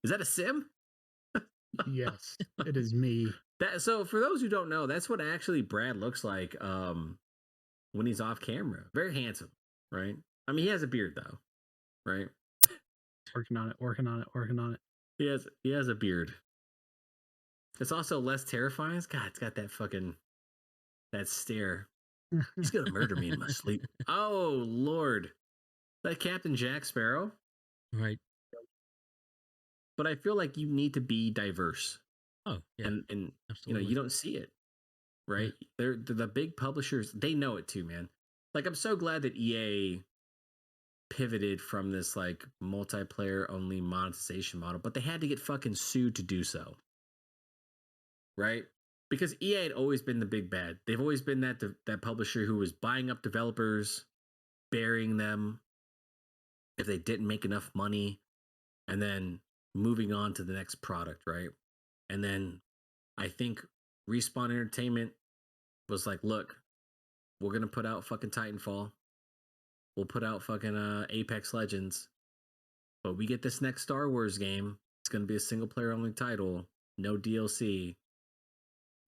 Speaker 1: Is that a sim?
Speaker 3: yes, it is me.
Speaker 1: So for those who don't know, that's what actually Brad looks like when he's off camera. Very handsome, right? I mean, he has a beard though, right?
Speaker 3: Working on it.
Speaker 1: He has a beard. It's also less terrifying. God, it's got that stare. He's gonna murder me in my sleep. Oh Lord, that Captain Jack Sparrow.
Speaker 2: Right.
Speaker 1: But I feel like you need to be diverse.
Speaker 2: Oh yeah.
Speaker 1: And
Speaker 2: Absolutely.
Speaker 1: you don't see it, right?
Speaker 2: Yeah.
Speaker 1: They're the big publishers. They know it too, man. Like I'm so glad that EA pivoted from this like multiplayer only monetization model, but they had to get fucking sued to do so, right? Because EA had always been the big bad. They've always been that publisher who was buying up developers, burying them if they didn't make enough money, and then moving on to the next product, right? And then I think Respawn Entertainment was like, look, we're gonna put out fucking Titanfall. We'll put out fucking Apex Legends. But we get this next Star Wars game. It's gonna be a single player only title, no DLC.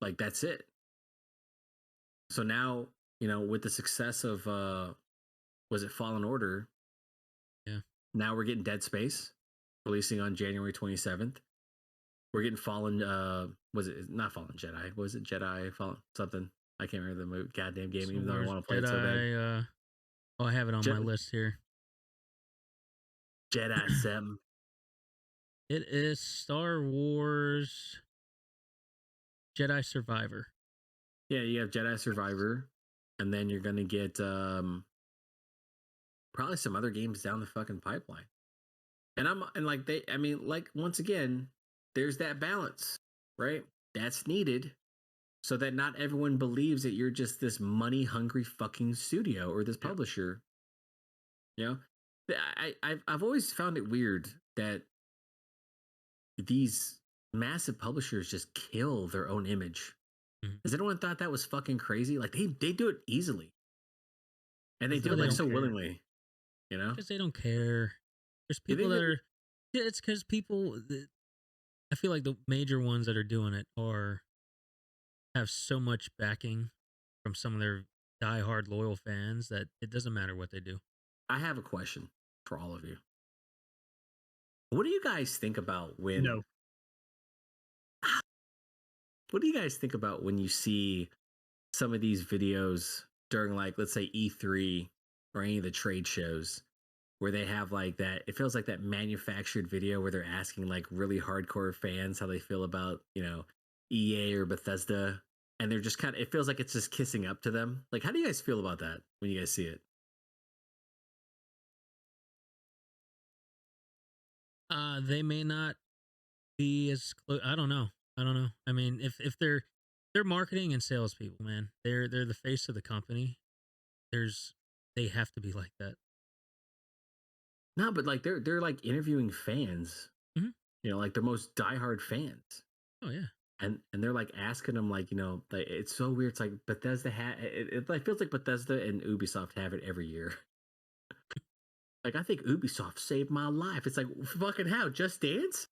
Speaker 1: Like that's it. So now, with the success of was it Fallen Order?
Speaker 2: Yeah.
Speaker 1: Now we're getting Dead Space releasing on January 27th. We're getting Fallen was it not Fallen Jedi? Was it Jedi Fallen something? I can't remember the movie, goddamn game,
Speaker 2: So
Speaker 1: even though I
Speaker 2: where's
Speaker 1: want to play it so bad.
Speaker 2: Jedi? Oh, I have it on my list here.
Speaker 1: Jedi 7.
Speaker 2: It is Star Wars Jedi Survivor.
Speaker 1: Yeah, you have Jedi Survivor, and then you're gonna get probably some other games down the fucking pipeline. And like once again, there's that balance, right? That's needed so that not everyone believes that you're just this money hungry fucking studio or this publisher. You know, I've always found it weird that these massive publishers just kill their own image. Has anyone thought that was fucking crazy? Like they do it easily, and they do it like so willingly.
Speaker 2: Because they don't care. There's
Speaker 1: You
Speaker 2: people
Speaker 1: think
Speaker 2: that are. Yeah, it's because people. I feel like the major ones that are doing it have so much backing from some of their diehard loyal fans that it doesn't matter what they do.
Speaker 1: I have a question for all of you. What do you guys think about when?
Speaker 3: No.
Speaker 1: What do you guys think about when you see some of these videos during, like, let's say E3 or any of the trade shows where they have like that? It feels like that manufactured video where they're asking like really hardcore fans how they feel about, EA or Bethesda. And they're just it feels like it's just kissing up to them. Like, how do you guys feel about that when you guys see it?
Speaker 2: They may not be as close. I don't know. I don't know. I mean, if they're marketing and salespeople, man. They're the face of the company. There's they have to be like that.
Speaker 1: No, but like they're like interviewing fans,
Speaker 2: Mhm.
Speaker 1: like the most diehard fans.
Speaker 2: Oh yeah.
Speaker 1: And they're like asking them like, like it's so weird. It's like Bethesda it like feels like Bethesda and Ubisoft have it every year. Like I think Ubisoft saved my life. It's like fucking how? Just Dance?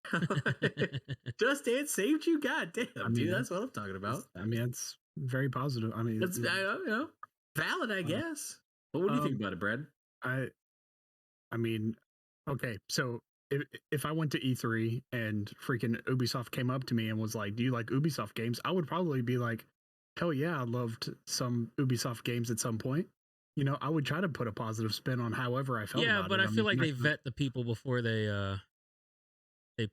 Speaker 1: Just Dance saved you? God
Speaker 3: I
Speaker 1: damn,
Speaker 3: mean,
Speaker 1: dude, that's what I'm talking about.
Speaker 3: it's very positive. I mean,
Speaker 1: It's valid, I
Speaker 3: uh,
Speaker 1: guess. But what do you think
Speaker 3: um,
Speaker 1: about it, Brad?
Speaker 3: I I mean, okay, so if I went to E3 and freaking Ubisoft came up to me and was like, "Do you like Ubisoft games?" I would probably be like, "Hell yeah, I loved some Ubisoft games at some point." I would try to put a positive spin on however I felt
Speaker 2: Yeah,
Speaker 3: about
Speaker 2: but
Speaker 3: it.
Speaker 2: I
Speaker 3: I
Speaker 2: feel
Speaker 3: mean,
Speaker 2: like
Speaker 3: I'm not
Speaker 2: they
Speaker 3: gonna,
Speaker 2: vet the people before they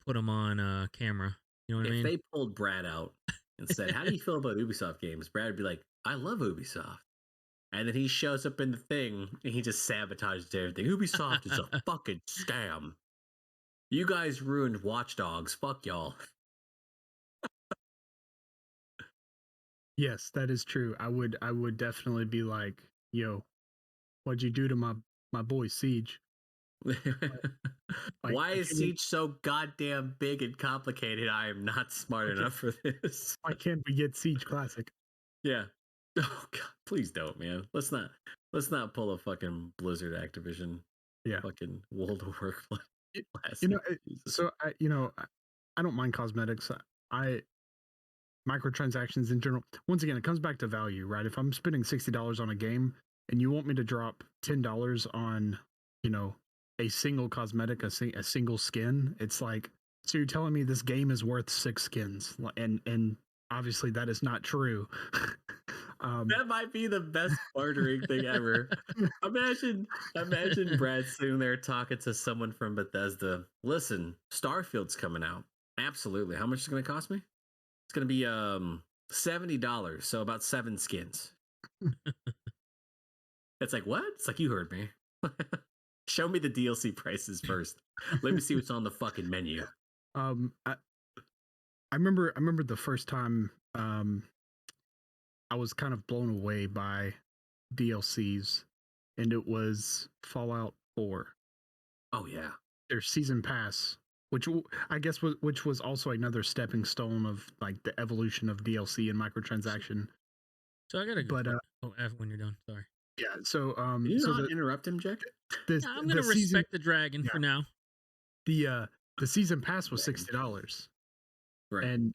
Speaker 2: put them on camera. You know what I
Speaker 1: If
Speaker 2: mean?
Speaker 1: they pulled Brad out and said, "How do you feel about Ubisoft games?" Brad would be like, "I love Ubisoft." And then he shows up in the thing and he just sabotages everything. Ubisoft is a fucking scam. You guys ruined Watch Dogs. Fuck y'all.
Speaker 3: yes, that is true. I would definitely be like, "Yo, what'd you do to my boy Siege?" Like,
Speaker 1: Why
Speaker 3: I
Speaker 1: is
Speaker 3: can't believe-
Speaker 1: Siege so goddamn big and complicated? I am not smart
Speaker 3: why can't,
Speaker 1: enough for this.
Speaker 3: why can't we get Siege Classic?
Speaker 1: Yeah. Oh god, please don't, man. Let's not pull a fucking Blizzard Activision
Speaker 3: Yeah.
Speaker 1: fucking World of Warcraft
Speaker 3: It-
Speaker 1: classic. Jesus.
Speaker 3: so I don't mind cosmetics. I microtransactions in general. Once again, it comes back to value, right? If I'm spending $60 on a game and you want me to drop $10 on, you know, a single cosmetic, a single skin, it's like, so you're telling me this game is worth 6 skins, and obviously that is not true. um,
Speaker 1: That might be the best bartering thing ever. Imagine Brad sitting there talking to someone from Bethesda. Listen, Starfield's coming out. Absolutely. How much is it going to cost me? It's going to be $70, so about 7 skins. It's like, what? It's like, you heard me. Show me the DLC prices first. Let me see what's on the fucking menu.
Speaker 3: um, I, I remember the first time I was kind of blown away by DLCs, and it was Fallout 4.
Speaker 1: Oh yeah.
Speaker 3: Their season pass, I guess which was also another stepping stone of like the evolution of DLC and microtransaction.
Speaker 2: So I gotta go.
Speaker 3: But
Speaker 2: When you're done, sorry.
Speaker 3: yeah, so
Speaker 1: Can you not interrupt him, Jack?
Speaker 3: the
Speaker 2: Yeah, I'm
Speaker 3: the
Speaker 2: gonna
Speaker 3: season
Speaker 2: respect the dragon
Speaker 3: yeah
Speaker 2: for now.
Speaker 3: the season pass was $60,
Speaker 1: Right.
Speaker 3: and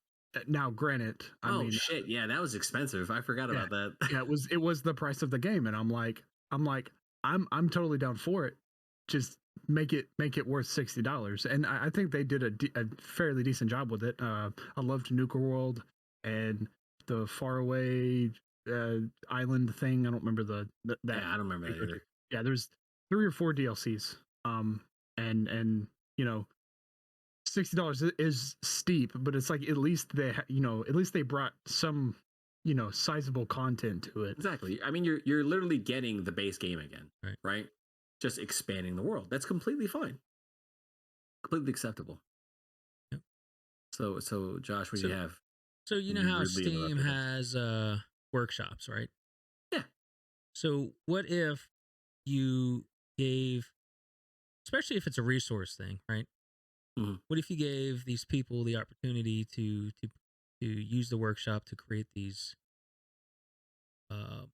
Speaker 3: now granted, I
Speaker 1: Oh
Speaker 3: mean,
Speaker 1: shit, yeah, that was expensive. I forgot
Speaker 3: yeah,
Speaker 1: about that.
Speaker 3: yeah, it was the price of the game, and I'm totally down for it. Just make it worth $60, and I think they did a fairly decent job with it. I loved Nuka World and the faraway island thing. I don't remember that.
Speaker 1: Yeah, I don't remember that either.
Speaker 3: Yeah, there's 3 or 4 DLCs. And $60 is steep, but it's like at least they brought some sizable content to it.
Speaker 1: Exactly. I mean, you're literally getting the base game again,
Speaker 2: Right.
Speaker 1: right? Just expanding the world. That's completely fine. Completely acceptable.
Speaker 2: Yep.
Speaker 1: So Josh, what do
Speaker 2: So
Speaker 1: you have?
Speaker 2: so you know
Speaker 1: You
Speaker 2: how
Speaker 1: rudely
Speaker 2: Steam
Speaker 1: interrupted him.
Speaker 2: has workshops, right?
Speaker 1: Yeah.
Speaker 2: So what if you gave, especially if it's a resource thing, right?
Speaker 1: Mhm.
Speaker 2: What if you gave these people the opportunity to use the workshop to create these uh,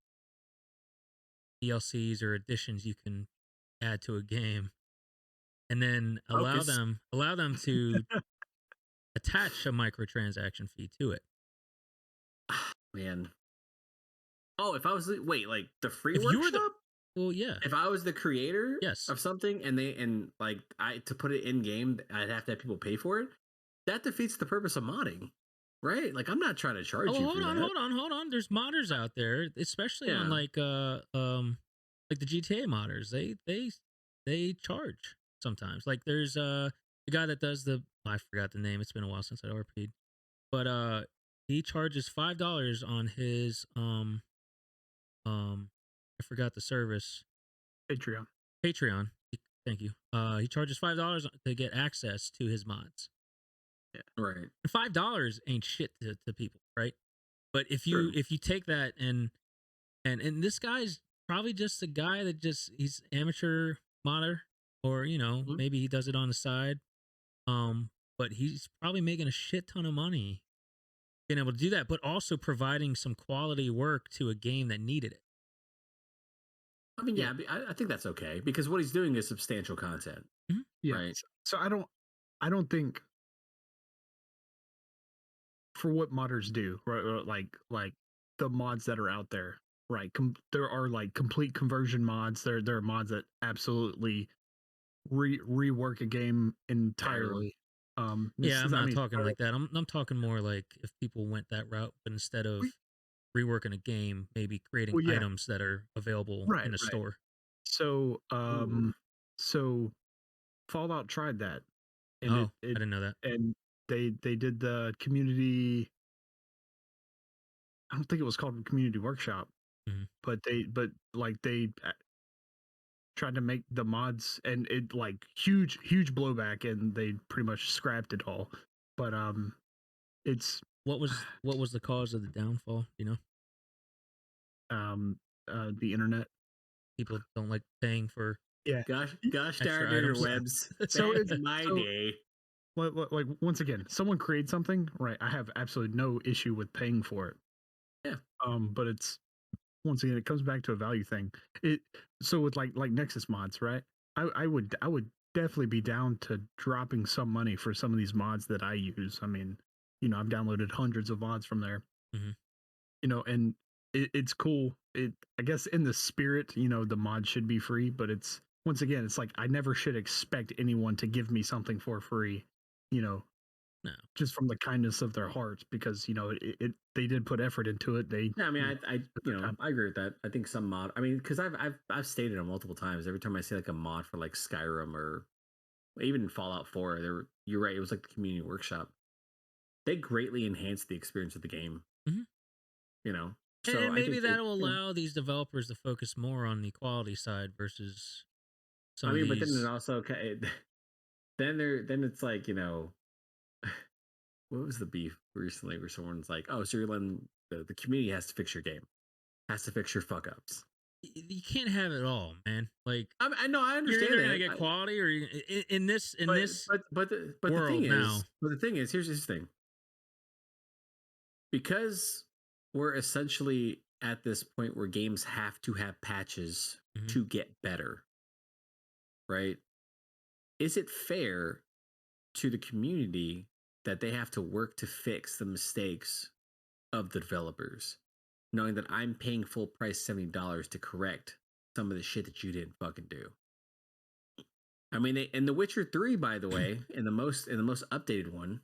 Speaker 2: DLCs or additions you can add to a game, and then
Speaker 1: Focus.
Speaker 2: allow them to attach a microtransaction fee to it.
Speaker 1: Man. Oh, if I was wait, like the free
Speaker 2: If you were the
Speaker 1: workshop?
Speaker 2: well, yeah,
Speaker 1: If I was the creator
Speaker 2: yes.
Speaker 1: of something and like I to put it in game, I'd have to have people pay for it. That defeats the purpose of modding, right? Like I'm not trying to charge
Speaker 2: Oh,
Speaker 1: you
Speaker 2: hold
Speaker 1: for
Speaker 2: on,
Speaker 1: that.
Speaker 2: hold on. There's modders out there, especially on
Speaker 1: Yeah.
Speaker 2: like the GTA modders. They charge sometimes. Like there's the guy that does I forgot the name. It's been a while since I RP'd. But he charges $5 on his I forgot the service.
Speaker 3: Patreon.
Speaker 2: Patreon. Thank you. He charges $5 to get access to his mods.
Speaker 1: Right.
Speaker 2: And $5 ain't shit to people, right? But if
Speaker 1: True.
Speaker 2: you take that and this guy's probably just a guy that he's amateur modder, or
Speaker 1: Mhm.
Speaker 2: maybe he does it on the side. But he's probably making a shit ton of money being able to do that, but also providing some quality work to a game that needed it.
Speaker 1: I mean,
Speaker 3: Yeah.
Speaker 1: I think that's okay because what he's doing is substantial content,
Speaker 3: Yeah.
Speaker 1: right?
Speaker 3: So I don't think for what modders do, right? Like the mods that are out there, right? There are like complete conversion mods. There are mods that absolutely rework a game entirely.
Speaker 2: Yeah, I'm
Speaker 3: I
Speaker 2: not
Speaker 3: mean,
Speaker 2: talking like that. I'm talking more like if people went that route, but instead of reworking a game, maybe creating
Speaker 3: well, yeah,
Speaker 2: items that are available
Speaker 3: right,
Speaker 2: in the
Speaker 3: right.
Speaker 2: store.
Speaker 3: So,
Speaker 1: Ooh.
Speaker 3: so Fallout tried that, and
Speaker 2: Oh,
Speaker 3: it
Speaker 2: I didn't know that.
Speaker 3: and they did the community. I don't think it was called a community workshop,
Speaker 2: Mhm.
Speaker 3: but they tried to make the mods, and it like huge blowback, and they pretty much scrapped it all. But it's
Speaker 2: What was the cause of the downfall?
Speaker 3: um the internet.
Speaker 2: People don't like paying for
Speaker 3: Yeah.
Speaker 1: Gosh darn
Speaker 2: extra items.
Speaker 1: interwebs.
Speaker 3: So
Speaker 1: Back
Speaker 3: it's
Speaker 1: in my
Speaker 3: so
Speaker 1: day.
Speaker 3: like once again, someone creates something, right? I have absolutely no issue with paying for it.
Speaker 1: Yeah.
Speaker 3: But it's once again, it comes back to a value thing. It so with like Nexus mods, right? I would definitely be down to dropping some money for some of these mods that I use. I mean, I've downloaded hundreds of mods from there.
Speaker 2: Mhm.
Speaker 3: And it's cool. I guess in the spirit, the mod should be free, but it's once again, it's like I never should expect anyone to give me something for free, you know,
Speaker 2: No.
Speaker 3: just from the kindness of their hearts, because they did put effort into it. They
Speaker 1: Yeah, I mean, I
Speaker 3: took their time.
Speaker 1: I agree with that. I think some mod. I mean, because I've stated it multiple times. Every time I see like a mod for like Skyrim or even Fallout 4, you're right. It was like the community workshop. They greatly enhanced the experience of the game.
Speaker 2: Mhm.
Speaker 1: You know,
Speaker 2: And,
Speaker 1: so
Speaker 2: and
Speaker 1: I
Speaker 2: maybe
Speaker 1: think it.
Speaker 2: that'll allow these developers to focus more on the quality side versus some
Speaker 1: I
Speaker 2: of
Speaker 1: mean, but then it
Speaker 2: these.
Speaker 1: also then it's like what was the beef recently where someone's like, oh, so you're letting the community has to fix your game, has to fix your fuck ups.
Speaker 2: You can't have it all, man. Like
Speaker 1: I know I
Speaker 2: you're
Speaker 1: understand
Speaker 2: either gonna
Speaker 1: that.
Speaker 2: get quality or in this
Speaker 1: But the thing
Speaker 2: world
Speaker 1: is,
Speaker 2: now.
Speaker 1: here's this thing, because we're essentially at this point where games have to have patches
Speaker 2: Mhm.
Speaker 1: to get better, right? Is it fair to the community that they have to work to fix the mistakes of the developers, knowing that I'm paying full price $70 to correct some of the shit that you didn't fucking do? I mean, in The Witcher 3, by the way, in the most updated one,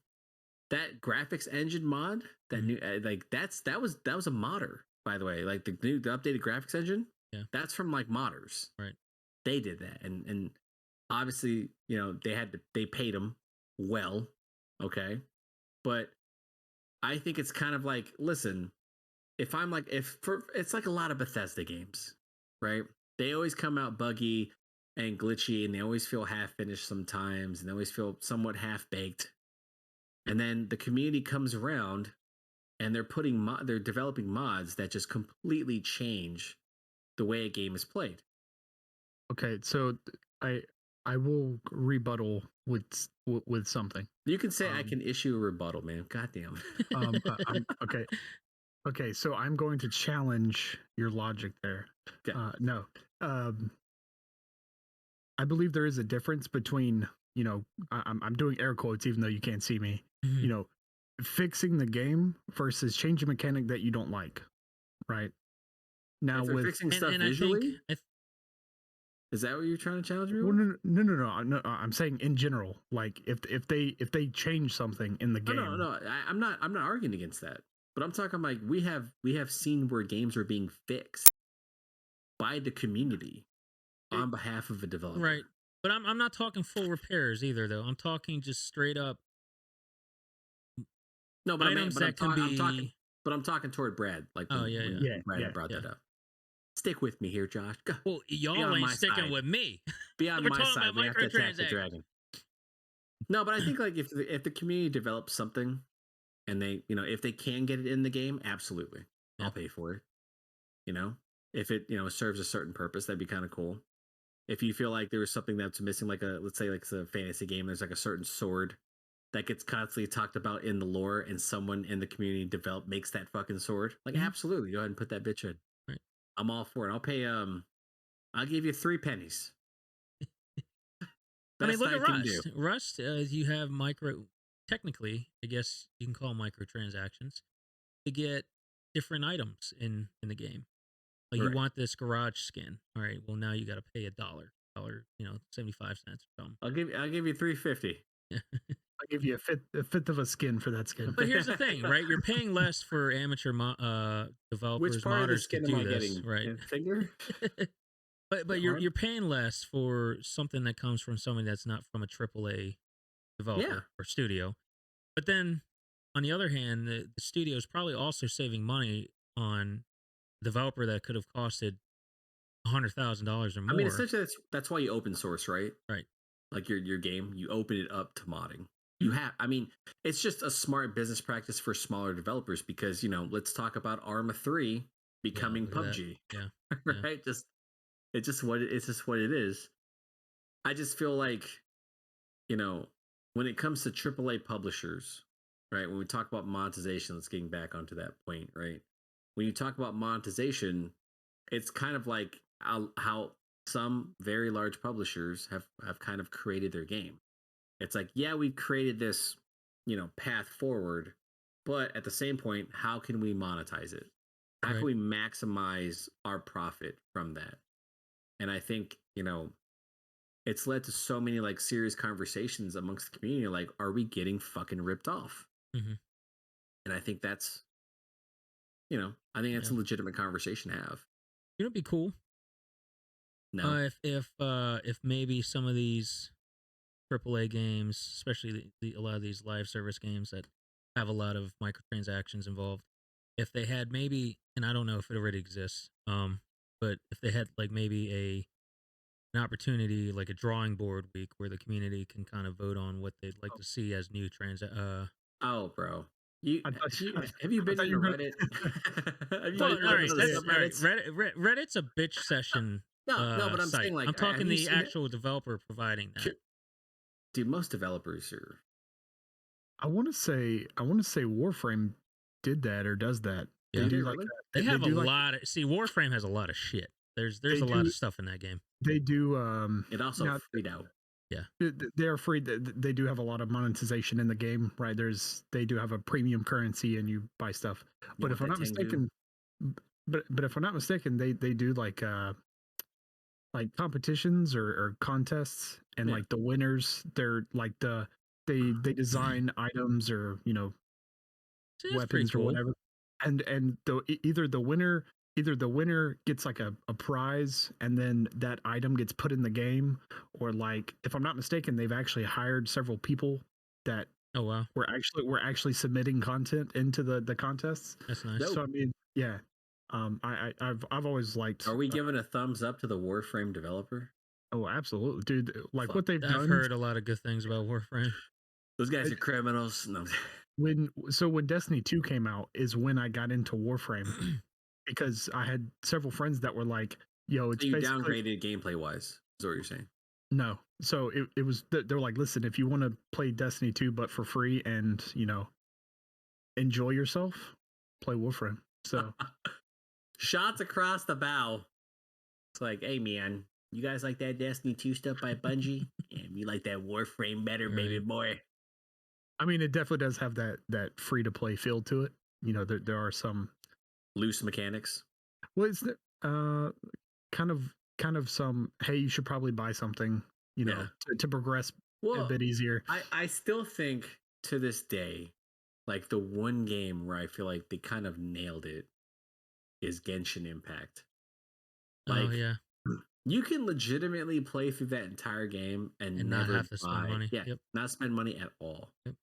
Speaker 1: that graphics engine mod, that
Speaker 2: Mhm.
Speaker 1: new that was a modder, by the way. Like the updated graphics engine,
Speaker 2: Yeah.
Speaker 1: that's from like modders.
Speaker 2: Right.
Speaker 1: They did that, and obviously, they paid them well, okay, but I think it's kind of like, listen, if I'm like, it's like a lot of Bethesda games, right? They always come out buggy and glitchy, and they always feel half finished sometimes, and they always feel somewhat half baked. And then the community comes around, and they're developing mods that just completely change the way a game is played.
Speaker 3: Okay, so I I will rebuttal with something.
Speaker 1: You can say I
Speaker 3: Um,
Speaker 1: can issue a rebuttal, man. Goddamn.
Speaker 3: I'm okay. Okay, so I'm going to challenge your logic there.
Speaker 1: Okay.
Speaker 3: No, um, I believe there is a difference between I'm doing air quotes even though you can't see me.
Speaker 2: Mhm.
Speaker 3: You know, fixing the game versus changing a mechanic that you don't like. Right now
Speaker 1: If they're
Speaker 3: with
Speaker 1: fixing stuff
Speaker 2: And I think
Speaker 1: visually, is that what you're trying to challenge me
Speaker 3: well,
Speaker 1: with?
Speaker 3: no. I'm saying in general, like if they change something in the
Speaker 1: Oh, no,
Speaker 3: game.
Speaker 1: no. I'm not arguing against that. But I'm talking like we have seen where games are being fixed by the community
Speaker 3: It,
Speaker 1: on behalf of a developer.
Speaker 2: right. But I'm not talking full repairs either though. I'm talking just straight up
Speaker 1: No,
Speaker 2: items that can
Speaker 1: I'm talking
Speaker 2: be
Speaker 1: but I'm talking toward Brad, like
Speaker 2: Oh,
Speaker 1: when
Speaker 2: yeah, yeah.
Speaker 1: when
Speaker 3: yeah,
Speaker 1: Brad
Speaker 3: yeah.
Speaker 1: had brought
Speaker 2: Yeah.
Speaker 1: that up. Stick with me here, Josh. Go.
Speaker 2: Well,
Speaker 1: Be
Speaker 2: y'all
Speaker 1: on
Speaker 2: ain't
Speaker 1: my
Speaker 2: sticking
Speaker 1: side.
Speaker 2: with me.
Speaker 1: Be on
Speaker 2: We're
Speaker 1: my
Speaker 2: talking
Speaker 1: side.
Speaker 2: about
Speaker 1: We have to attack the
Speaker 2: microtransactions.
Speaker 1: dragon. No, but I think like if the community develops something and they, if they can get it in the game, absolutely.
Speaker 2: Yeah.
Speaker 1: I'll pay for it. If it, serves a certain purpose, that'd be kind of cool. If you feel like there was something that's missing, like let's say like it's a fantasy game, there's like a certain sword that gets constantly talked about in the lore and someone in the community makes that fucking sword, like absolutely go ahead and put that bitch in.
Speaker 2: Right.
Speaker 1: I'm all for it. I'll pay I'll give you 3 pennies.
Speaker 2: I mean, look at
Speaker 1: can do.
Speaker 2: Rust. You have technically, I guess you can call microtransactions to get different items in the game. Like you want this garage skin. All right, well now you got to pay $1, 75 cents or something.
Speaker 1: I'll give you $3.50.
Speaker 3: I'll give you a fifth of a skin for that skin.
Speaker 2: But here's the thing, right? You're paying less for amateur developers,
Speaker 1: Which part of the
Speaker 2: modders to
Speaker 1: skin
Speaker 2: do
Speaker 1: am I
Speaker 2: this,
Speaker 1: getting?
Speaker 2: right?
Speaker 1: Finger?
Speaker 2: But you're paying less for something that comes from somebody that's not from a AAA developer or studio. But then on the other hand, the studio is probably also saving money on a developer that could have costed $100,000 or more.
Speaker 1: I mean, essentially that's why you open source, right?
Speaker 2: Right.
Speaker 1: Like your game, you open it up to modding. You have, I mean, it's just a smart business practice for smaller developers because, let's talk about Arma 3 becoming PUBG.
Speaker 2: Yeah.
Speaker 1: Right? It's just what it is. I just feel like, when it comes to AAA publishers, right? When we talk about monetization, let's getting back onto that point, right? When you talk about monetization, it's kind of like how some very large publishers have kind of created their game. It's like, yeah, we've created this, path forward, but at the same point, how can we monetize it? How can we maximize our profit from that? And I think, it's led to so many like serious conversations amongst the community. Like, are we getting fucking ripped off?
Speaker 2: Mm-hmm.
Speaker 1: And I think that's, I think that's a legitimate conversation to have.
Speaker 2: It'd be cool.
Speaker 1: No,
Speaker 2: if maybe some of these AAA games, especially a lot of these live service games that have a lot of microtransactions involved, if they had maybe, and I don't know if it already exists, but if they had like maybe an opportunity, like a drawing board week where the community can kind of vote on what they'd like to see as new
Speaker 1: oh, bro. Have you been into Reddit?
Speaker 2: Well, all right, Reddit's a bitch session.
Speaker 1: No, but I'm
Speaker 2: site.
Speaker 1: saying like
Speaker 2: I'm talking the actual developer providing that.
Speaker 1: Dude, most developers are.
Speaker 3: I want to say Warframe did that or does that.
Speaker 2: Yeah.
Speaker 3: They do like
Speaker 2: that.
Speaker 3: They
Speaker 2: have a lot of. See, Warframe has a lot of shit. There's a lot of stuff in that game.
Speaker 3: They do.
Speaker 1: It also freed out.
Speaker 3: Yeah, they're free. They do have a lot of monetization in the game, right? They do have a premium currency, and you buy stuff. But if I'm not mistaken, but if I'm not mistaken, they do like competitions or contests, and like the winners, they're like they design items or weapons or whatever, and either the winner gets like a prize, and then that item gets put in the game, or like if I'm not mistaken, they've actually hired several people that we're actually submitting content into the contests.
Speaker 2: That's nice.
Speaker 3: So I mean, yeah, I've always liked.
Speaker 1: Are we giving a thumbs up to the Warframe developer?
Speaker 3: Oh, absolutely, dude! Like what they've done.
Speaker 2: I've heard a lot of good things about Warframe.
Speaker 1: Those guys are criminals. No.
Speaker 3: When Destiny 2 came out is when I got into Warframe. Because I had several friends that were like, "Yo, it's
Speaker 1: so you
Speaker 3: basically
Speaker 1: downgraded gameplay wise." Is what you're saying?
Speaker 3: No. So it was they're like, "Listen, if you want to play Destiny 2 but for free and enjoy yourself, play Warframe." So
Speaker 1: shots across the bow. It's like, hey man, you guys like that Destiny 2 stuff by Bungie? Yeah, you like that Warframe better, baby boy.
Speaker 3: I mean, it definitely does have that free to play feel to it. There are some
Speaker 1: loose mechanics.
Speaker 3: Well, it's kind of some, hey, you should probably buy something, to progress a bit easier.
Speaker 1: I still think to this day, like the one game where I feel like they kind of nailed it is Genshin Impact. Like, you can legitimately play through that entire game and never
Speaker 2: not have to spend money.
Speaker 1: Yeah, not spend money at all.
Speaker 2: Yep.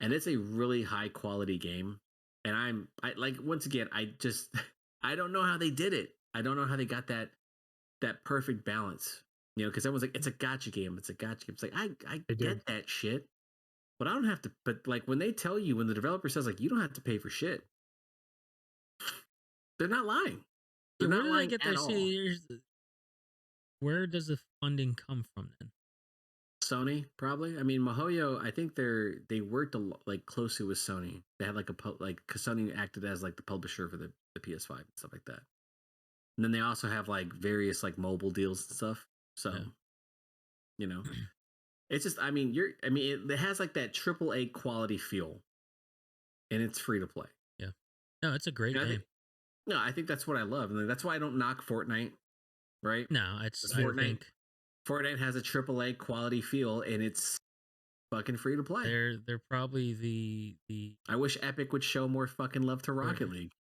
Speaker 1: And it's a really high quality game. And I like, once again, I don't know how they did it. I don't know how they got that perfect balance. Because everyone's like, it's a gotcha game. It's a gotcha game. It's like I
Speaker 3: They did.
Speaker 1: get that shit, but I don't have to. But like when they tell you, when the developer says like you don't have to pay for shit, they're not lying. They're
Speaker 2: Where
Speaker 1: not
Speaker 2: do they
Speaker 1: lying
Speaker 2: get
Speaker 1: at
Speaker 2: their
Speaker 1: all.
Speaker 2: where does the funding come from then?
Speaker 1: Sony probably. I mean, Mahoyo. I think they worked like closely with Sony. They had like because Sony acted as like the publisher for the PS5 and stuff like that. And then they also have like various like mobile deals and stuff. So,
Speaker 2: Yeah.
Speaker 1: you know, it's just. I mean, it has like that AAA quality feel, and it's free to play.
Speaker 2: Yeah. No, it's a great
Speaker 1: And
Speaker 2: game.
Speaker 1: I think that's what I love, and that's why I don't knock Fortnite. Right?
Speaker 2: No, it's
Speaker 1: I think Fortnite has a AAA quality feel, and it's fucking free to play.
Speaker 2: They're probably the.
Speaker 1: I wish Epic would show more fucking love to Rocket League.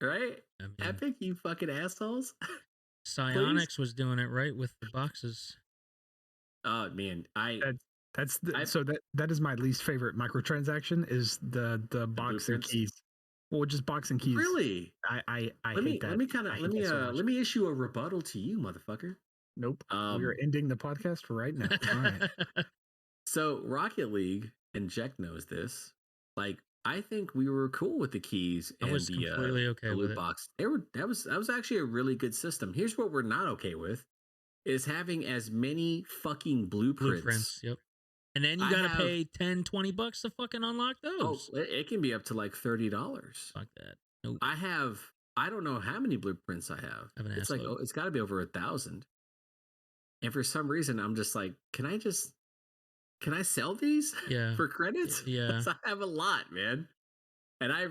Speaker 1: Right?
Speaker 2: I mean,
Speaker 1: Epic, you fucking assholes.
Speaker 2: Psyonix was doing it right with the boxes.
Speaker 1: Oh man,
Speaker 3: that is my least favorite microtransaction is the box and keys. Well, just box and keys.
Speaker 1: Really?
Speaker 3: I hate that.
Speaker 1: Let me issue a rebuttal to you, motherfucker.
Speaker 3: Nope. We are ending the podcast right now. All right.
Speaker 1: So Rocket League, and Jack knows this. Like, I think we were cool with the keys and
Speaker 2: completely okay
Speaker 1: the
Speaker 2: with
Speaker 1: loot box. That was actually a really good system. Here's what we're not okay with: is having as many fucking blueprints.
Speaker 2: Yep. And then you gotta pay $10-$20 to fucking unlock those.
Speaker 1: Oh, it can be up to like $30.
Speaker 2: Fuck that. Nope.
Speaker 1: I don't know how many blueprints I have. It's like it's got to be over 1,000. And for some reason, I'm just like, can I sell these for credits?
Speaker 2: Yeah.
Speaker 1: I have a lot, man. And I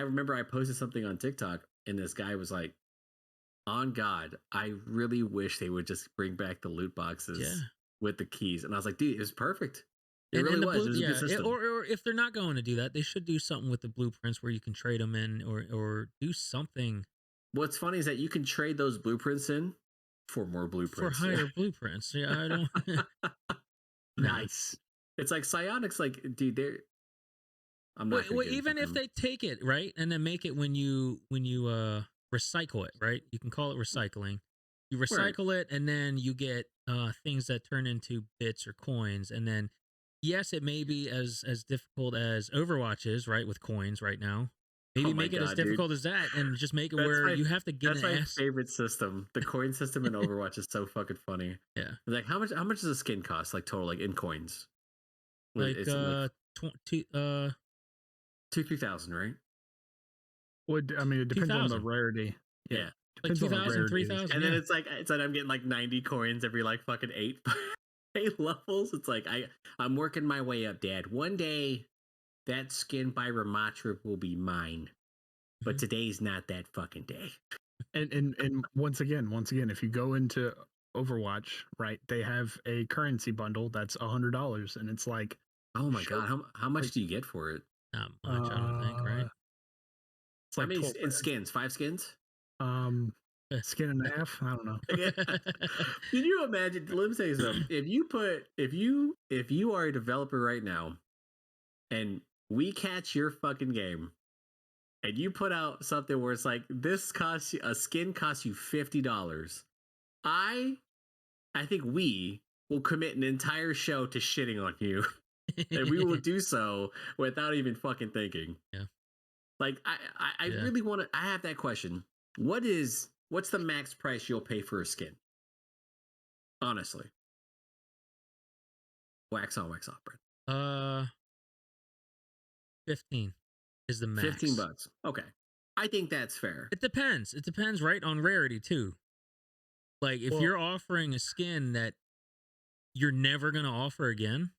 Speaker 1: remember I posted something on TikTok, and this guy was like, on God, I really wish they would just bring back the loot boxes with the keys. And I was like, dude, it was perfect. It really was. It was a good system.
Speaker 2: Or if they're not going to do that, they should do something with the blueprints where you can trade them in or do something.
Speaker 1: What's funny is that you can trade those blueprints in for more blueprints.
Speaker 2: For higher blueprints. Yeah, I don't.
Speaker 1: Nice. It's like Psyonix, like, dude, I'm not.
Speaker 2: Well, even if they take it right and then make it when you recycle it, right? You can call it recycling. You recycle it, and then you get things that turn into bits or coins, and then yes, it may be as difficult as Overwatch is, right, with coins right now. Maybe make it as difficult as that, and just make it where you have to get.
Speaker 1: That's my favorite system. The coin system in Overwatch is so fucking funny.
Speaker 2: Yeah.
Speaker 1: Like how much does a skin cost? Like total, like in coins.
Speaker 2: Like
Speaker 1: 2,000-3,000, right?
Speaker 3: I mean, it depends on the rarity.
Speaker 1: Yeah.
Speaker 2: Like 2,000, 3,000.
Speaker 1: And then it's like I'm getting like 90 coins every like fucking 8 levels. It's like I'm working my way up, Dad. One day that skin by Ramatra will be mine. But today's not that fucking day.
Speaker 3: And once again, if you go into Overwatch, right, they have a currency bundle that's $100, and it's like,
Speaker 1: oh my god, how much do you get for it?
Speaker 2: Not much, I don't think, right?
Speaker 3: It's like
Speaker 1: how many skins? 5 skins?
Speaker 3: Skin and a half. I don't know.
Speaker 1: Can you imagine? Let me say something. If you are a developer right now, and we catch your fucking game, and you put out something where it's like a skin costs you $50, I think we will commit an entire show to shitting on you, and we will do so without even fucking thinking.
Speaker 2: Yeah.
Speaker 1: Like I really want to. I have that question. What's the max price you'll pay for a skin? Honestly. Wax on, wax off, Brett.
Speaker 2: 15 is the max.
Speaker 1: $15. Okay. I think that's fair.
Speaker 2: It depends. It depends, right, on rarity too. Like if you're offering a skin that you're never going to offer again,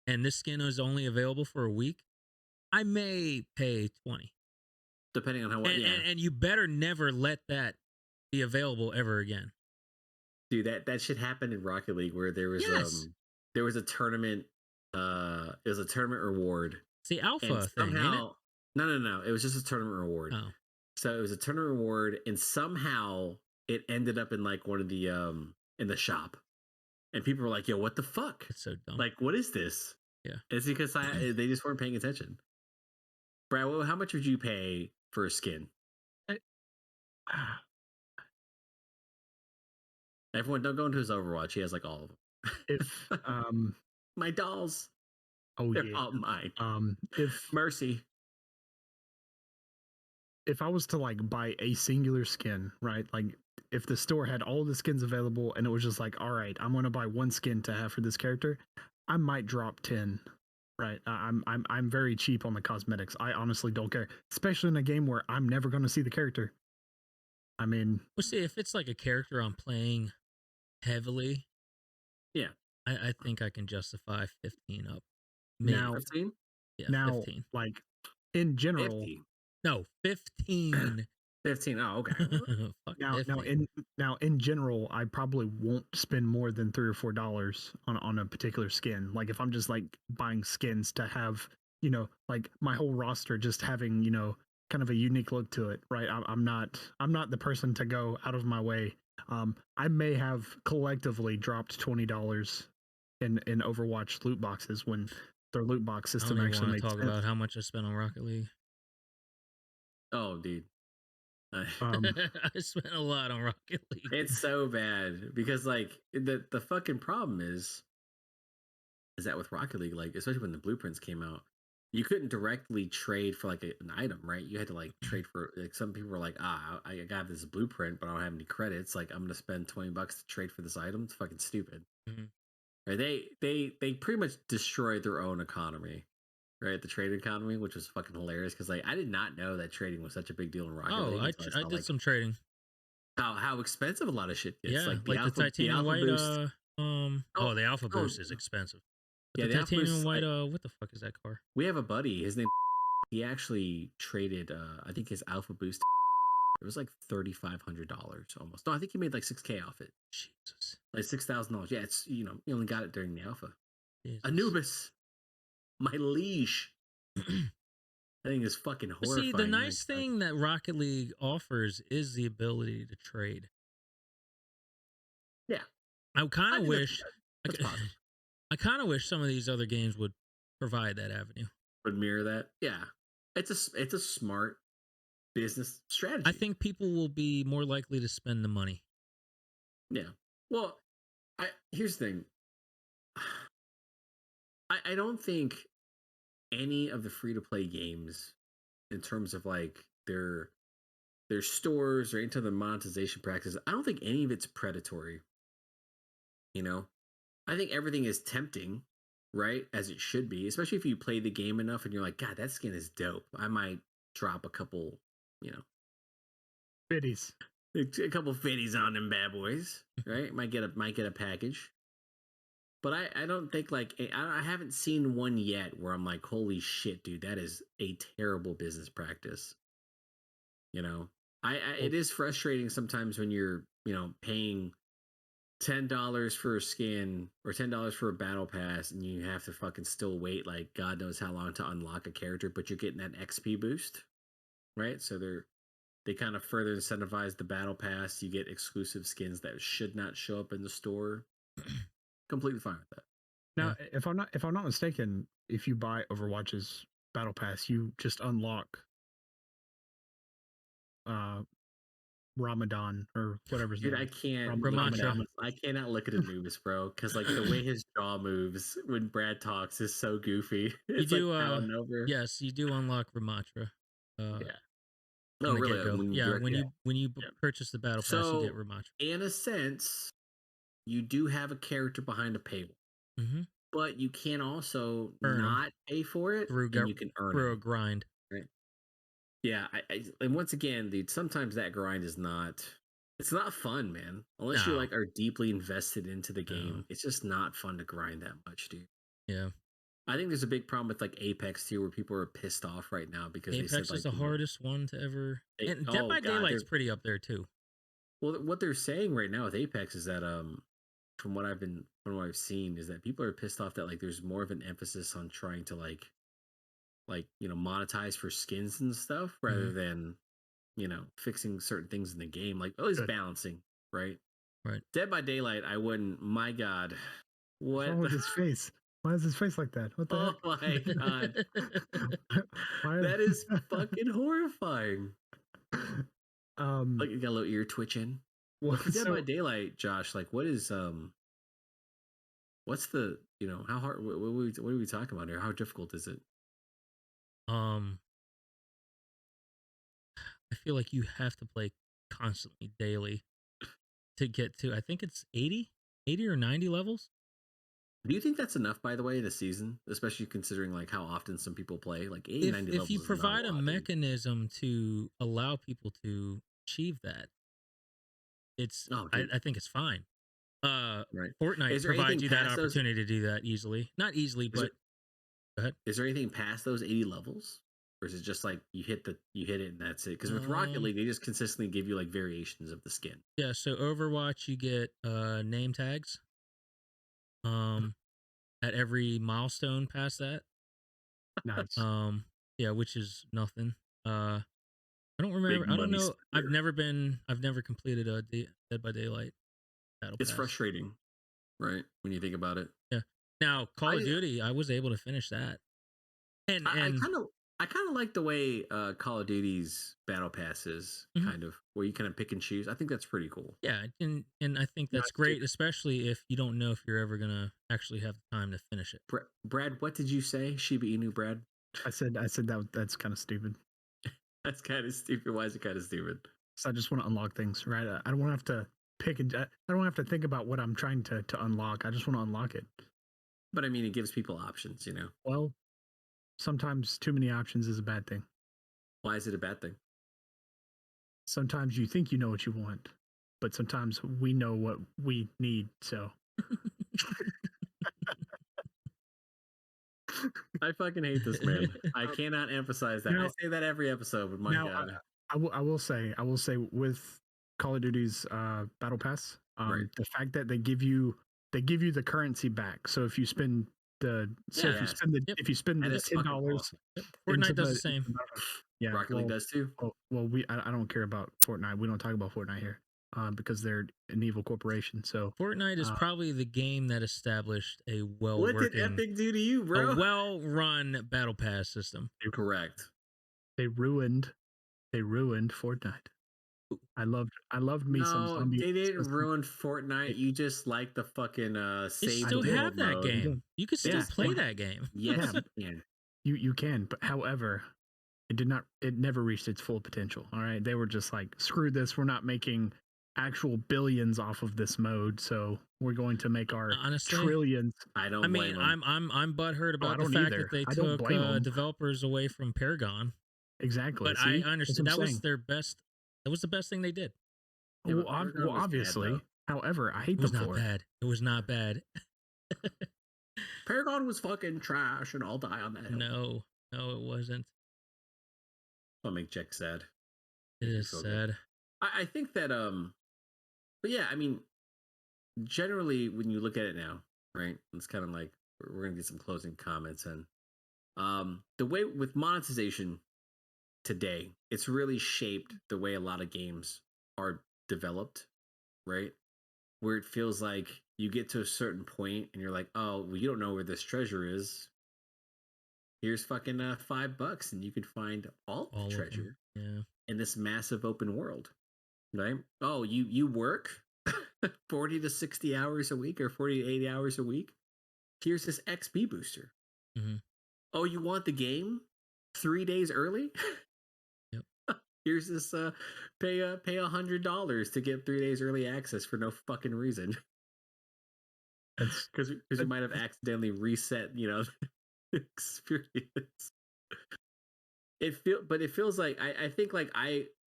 Speaker 2: and this skin is only available for a week, I may pay 20.
Speaker 1: Depending on how well,
Speaker 2: and you better never let that be available ever again.
Speaker 1: Dude, that shit happened in Rocket League where there was a tournament. It was a tournament reward.
Speaker 2: It's the alpha thing, ain't it?
Speaker 1: No. It was just a tournament reward.
Speaker 2: Oh.
Speaker 1: So it was a tournament reward, and somehow it ended up in like one of the in the shop, and people were like, "Yo, what the fuck?
Speaker 2: It's so dumb.
Speaker 1: Like, what is this?"
Speaker 2: Yeah,
Speaker 1: it's because they just weren't paying attention. Brad, how much would you pay for a skin? Everyone, don't go into his Overwatch. He has like all of them.
Speaker 3: If
Speaker 1: My dolls,
Speaker 3: oh
Speaker 1: they're
Speaker 3: yeah,
Speaker 1: all mine.
Speaker 3: If
Speaker 1: Mercy.
Speaker 3: I was to like buy a singular skin, right? Like if the store had all the skins available and it was just like, all right, I'm gonna buy one skin to have for this character, I might drop 10. Right. I'm very cheap on the cosmetics. I honestly don't care, especially in a game where I'm never gonna see the character. I mean,
Speaker 2: Well, see, if it's like a character I'm playing heavily,
Speaker 1: Yeah.
Speaker 2: I think I can justify 15 up. Maybe.
Speaker 3: now
Speaker 1: 15?
Speaker 2: Yeah,
Speaker 3: now
Speaker 2: 15.
Speaker 3: like in general,
Speaker 1: 50.
Speaker 2: No, 15.
Speaker 1: 15. Oh, okay.
Speaker 2: Fuck
Speaker 3: now
Speaker 2: 50.
Speaker 3: in general, I probably won't spend more than $3 or $4 on a particular skin. Like if I'm just like buying skins to have, like my whole roster just having, kind of a unique look to it, right? I'm not the person to go out of my way. I may have collectively dropped $20 in Overwatch loot boxes when their loot box
Speaker 2: I don't
Speaker 3: system
Speaker 2: even
Speaker 3: actually
Speaker 2: want to
Speaker 3: made
Speaker 2: talk
Speaker 3: sense.
Speaker 2: about how much I spent on Rocket League.
Speaker 1: Oh, dude.
Speaker 2: I spent a lot on Rocket League.
Speaker 1: It's so bad because like the fucking problem is that with Rocket League, like especially when the blueprints came out, you couldn't directly trade for like an item, right? You had to like trade for like some people were like, I got this blueprint, but I don't have any credits. Like I'm gonna spend $20 to trade for this item. It's fucking stupid.
Speaker 2: Mhm.
Speaker 1: Right? They pretty much destroyed their own economy, right? The trade economy, which was fucking hilarious because like I did not know that trading was such a big deal in Rocket
Speaker 2: Oh,
Speaker 1: League until I
Speaker 2: I
Speaker 1: saw
Speaker 2: did
Speaker 1: like
Speaker 2: some trading.
Speaker 1: how expensive a lot of shit gets.
Speaker 2: Yeah,
Speaker 1: Like
Speaker 2: like the
Speaker 1: the
Speaker 2: titanium
Speaker 1: alpha
Speaker 2: white.
Speaker 1: boost. Oh,
Speaker 2: The alpha
Speaker 1: oh,
Speaker 2: boost is expensive. But
Speaker 1: yeah,
Speaker 2: the
Speaker 1: the alpha boost
Speaker 2: titanium
Speaker 1: is
Speaker 2: white.
Speaker 1: like
Speaker 2: What the fuck is that car?
Speaker 1: we have a buddy. His name. He actually traded. I think his alpha boost. It was like $3,500 almost. No, I think he made like 6K off it.
Speaker 2: Jesus.
Speaker 1: Like $6,000. Yeah, it's he only got it during the alpha.
Speaker 2: Jesus.
Speaker 1: Anubis, my liege. I think it's fucking
Speaker 2: But
Speaker 1: horrifying.
Speaker 2: see, the nice thing that Rocket League offers is the ability to trade.
Speaker 1: Yeah,
Speaker 2: I kind
Speaker 1: I
Speaker 2: of
Speaker 1: think
Speaker 2: wish.
Speaker 1: that's positive.
Speaker 2: I kind of wish some of these other games would provide that avenue.
Speaker 1: Would mirror that. Yeah, it's a smart business strategy.
Speaker 2: I think people will be more likely to spend the money.
Speaker 1: Yeah. Well, here's the thing. I don't think any of the free to play games, in terms of like their stores or into the monetization practices, I don't think any of it's predatory. You know, I think everything is tempting, right? As it should be, especially if you play the game enough and you're like, God, that skin is dope. I might drop a couple,
Speaker 3: biddies.
Speaker 1: a couple fitties on them bad boys, right? Might get a package. But I don't think like I haven't seen one yet where I'm like, holy shit, dude, that is a terrible business practice. You know, it is frustrating sometimes when you're paying $10 for a skin or $10 for a battle pass, and you have to fucking still wait like God knows how long to unlock a character, but you're getting that XP boost, right? So they kind of further incentivize the battle pass. You get exclusive skins that should not show up in the store. Completely fine with that.
Speaker 3: Now, if I'm not mistaken, if you buy Overwatch's battle pass, you just unlock Ramadan or whatever his
Speaker 1: Dude,
Speaker 3: name
Speaker 1: I
Speaker 3: is.
Speaker 1: can't
Speaker 2: Ramatra.
Speaker 1: I cannot look at Anubis, bro, because like the way his jaw moves when Brad talks is so goofy.
Speaker 2: You
Speaker 1: It's
Speaker 2: do,
Speaker 1: like pounding over.
Speaker 2: yes, you do unlock Ramatra.
Speaker 1: Yeah.
Speaker 2: From
Speaker 1: Oh,
Speaker 2: the
Speaker 1: really?
Speaker 2: get-go.
Speaker 1: When you
Speaker 2: Yeah,
Speaker 1: direct,
Speaker 2: when you
Speaker 1: yeah.
Speaker 2: purchase the battle pass, you get
Speaker 1: So,
Speaker 2: Ramatra.
Speaker 1: in a sense, you do have a character behind a paywall,
Speaker 2: Mm-hmm.
Speaker 1: but you can also
Speaker 2: Earn 'em
Speaker 1: not pay for it,
Speaker 2: through
Speaker 1: and you can earn
Speaker 2: through a
Speaker 1: them.
Speaker 2: grind.
Speaker 1: Right? Yeah, and once again, dude, sometimes that grind is not. It's not fun, man. Unless you
Speaker 2: No.
Speaker 1: like are deeply invested into the game,
Speaker 2: No.
Speaker 1: it's just not fun to grind that much, dude.
Speaker 2: Yeah.
Speaker 1: I think there's a big problem with like Apex too, where people are pissed off right now because they said
Speaker 2: Apex
Speaker 1: like
Speaker 2: is the hardest one to ever. And Dead
Speaker 1: oh
Speaker 2: by
Speaker 1: god,
Speaker 2: Daylight's pretty up there too.
Speaker 1: well what they're saying right now with Apex is that from what I've seen is that people are pissed off that like there's more of an emphasis on trying to like monetize for skins and stuff rather than fixing certain things in the game, like at least
Speaker 3: Good.
Speaker 1: balancing, right?
Speaker 2: Right.
Speaker 1: Dead by Daylight, I wouldn't. My God,
Speaker 3: What's
Speaker 1: what?
Speaker 3: wrong with his face? Why is his face like that? What the
Speaker 1: Oh my God,
Speaker 3: heck? Why?
Speaker 1: that is fucking horrifying. Like you got a little ear twitching.
Speaker 3: well,
Speaker 1: For Dead
Speaker 3: so
Speaker 1: by Daylight, Josh, like what is what's the how hard what are we talking about here? How difficult is it?
Speaker 2: Um, I feel like you have to play constantly daily to get to. I think it's 80 or 90 levels.
Speaker 1: Do you think that's enough, by the way, in a season, especially considering like how often some people play? Like 80,
Speaker 2: If
Speaker 1: 90
Speaker 2: if you
Speaker 1: levels is not a
Speaker 2: provide a
Speaker 1: lot, dude.
Speaker 2: mechanism to allow people to achieve that,
Speaker 1: Oh, dude,
Speaker 2: I think it's fine.
Speaker 1: right.
Speaker 2: Fortnite
Speaker 1: Is there anything
Speaker 2: provides you that
Speaker 1: past those?
Speaker 2: opportunity to do that easily. Not easily,
Speaker 1: Is there
Speaker 2: but go ahead.
Speaker 1: is there anything past those 80 levels, or is it just like you hit it and that's it? Because with Rocket
Speaker 2: Um,
Speaker 1: League, they just consistently give you like variations of the skin.
Speaker 2: yeah. So Overwatch, you get name tags. Um, at every milestone past that.
Speaker 3: nice.
Speaker 2: Um, yeah, which is nothing. I don't remember.
Speaker 1: Big
Speaker 2: I don't
Speaker 1: money
Speaker 2: know. I've
Speaker 1: spender.
Speaker 2: never been. I've never completed a Dead by Daylight battle
Speaker 1: It's
Speaker 2: pass.
Speaker 1: frustrating, right? When you think about it.
Speaker 2: Yeah. Now Call of
Speaker 1: I
Speaker 2: Duty, I was able to finish that. And
Speaker 1: I
Speaker 2: and
Speaker 1: kind of like the way Call of Duty's battle passes
Speaker 2: mhm,
Speaker 1: kind of where you kind of pick and choose. I think that's pretty cool.
Speaker 2: yeah, and I think
Speaker 3: Not
Speaker 2: that's great,
Speaker 3: stupid.
Speaker 2: especially if you don't know if you're ever gonna actually have the time to finish it.
Speaker 1: Brad, what did you say? Shiba Inu, Brad?
Speaker 3: I said that's kind of stupid.
Speaker 1: That's kind of stupid. Why is it kind of stupid?
Speaker 3: So I just want to unlock things, right? I don't want to have to pick and I don't have to think about what I'm trying to unlock. I just want to unlock it.
Speaker 1: But I mean, it gives people options, you know?
Speaker 3: Well, sometimes too many options is a bad thing.
Speaker 1: Why is it a bad thing?
Speaker 3: Sometimes you think you know what you want, but sometimes we know what we need. So
Speaker 1: I fucking hate this man. I cannot emphasize that. I
Speaker 3: now,
Speaker 1: say that every episode, but my
Speaker 3: now
Speaker 1: God.
Speaker 3: I will say with Call of Duty's Battle Pass,
Speaker 1: Right.
Speaker 3: the fact that they give you the currency back. So if you spend
Speaker 2: Yeah.
Speaker 1: Yes.
Speaker 2: Yep.
Speaker 3: if you spend
Speaker 1: That
Speaker 3: the
Speaker 1: is
Speaker 3: $10
Speaker 1: fucking awesome.
Speaker 2: Yep.
Speaker 3: into
Speaker 2: Fortnite does the same.
Speaker 3: yeah,
Speaker 1: Rocket League does too.
Speaker 3: I don't care about Fortnite. We don't talk about Fortnite here, because they're an evil corporation. So
Speaker 2: Fortnite is
Speaker 3: uh,
Speaker 2: probably the game that established a
Speaker 1: What did Epic do to you, bro?
Speaker 2: well-run battle pass system.
Speaker 1: Correct.
Speaker 3: they ruined Fortnite. I loved me some
Speaker 1: No,
Speaker 3: zombie.
Speaker 1: they didn't ruin Fortnite.
Speaker 3: It-
Speaker 1: You just like the fucking
Speaker 2: You
Speaker 1: save
Speaker 3: I
Speaker 1: the
Speaker 2: still
Speaker 3: did.
Speaker 2: have
Speaker 1: world
Speaker 2: that
Speaker 1: mode.
Speaker 3: I
Speaker 2: game.
Speaker 3: did.
Speaker 2: You can still
Speaker 3: Yeah,
Speaker 2: play
Speaker 3: yeah,
Speaker 2: that game.
Speaker 1: Yes,
Speaker 3: yeah.
Speaker 1: you can.
Speaker 3: You can, but however, it never reached its full potential. All right, they were just like, screw this. We're not making actual billions off of this mode, so we're going to make our
Speaker 2: Honestly,
Speaker 3: trillions.
Speaker 1: I
Speaker 2: I
Speaker 1: don't
Speaker 2: mean,
Speaker 1: blame them.
Speaker 2: I'm butthurt
Speaker 3: Oh, I
Speaker 2: about the
Speaker 3: don't
Speaker 2: fact that
Speaker 3: either.
Speaker 2: they
Speaker 3: I don't
Speaker 2: took
Speaker 3: blame them.
Speaker 2: developers away from Paragon,
Speaker 3: Exactly.
Speaker 2: but I
Speaker 3: See, that's what
Speaker 2: understand
Speaker 3: I'm
Speaker 2: that was
Speaker 3: saying.
Speaker 2: their best. That was the best thing they did.
Speaker 1: Yeah,
Speaker 3: Well,
Speaker 1: but Paragon was bad
Speaker 3: obviously.
Speaker 1: though.
Speaker 3: However, I hate
Speaker 2: It was
Speaker 3: them
Speaker 2: not
Speaker 3: for it.
Speaker 2: bad. It was not bad.
Speaker 1: Paragon was fucking trash, and I'll die on that hill.
Speaker 2: No, no, it wasn't.
Speaker 1: I'll make Jack sad.
Speaker 2: It
Speaker 1: Make me
Speaker 2: is
Speaker 1: feel good.
Speaker 2: sad.
Speaker 1: I think that but yeah, I mean, generally when you look at it now, right? It's kind of like we're gonna get some closing comments, and the way with monetization today, it's really shaped the way a lot of games are developed, right? Where it feels like you get to a certain point and you're like, oh, well, you don't know where this treasure is. Here's fucking $5 and you can find all the
Speaker 2: All of them.
Speaker 1: treasure
Speaker 2: Yeah.
Speaker 1: in this massive open world, right? Oh, you work 40 to 60 hours a week or 40 to 80 hours a week. Here's this XP booster.
Speaker 2: Hmm.
Speaker 1: Oh, you want the game 3 days early?
Speaker 2: Yep.
Speaker 1: Here's this pay $100 to get 3 days early access for no fucking reason.
Speaker 3: That's
Speaker 1: Because you might have accidentally reset, experience. But it feels like I think like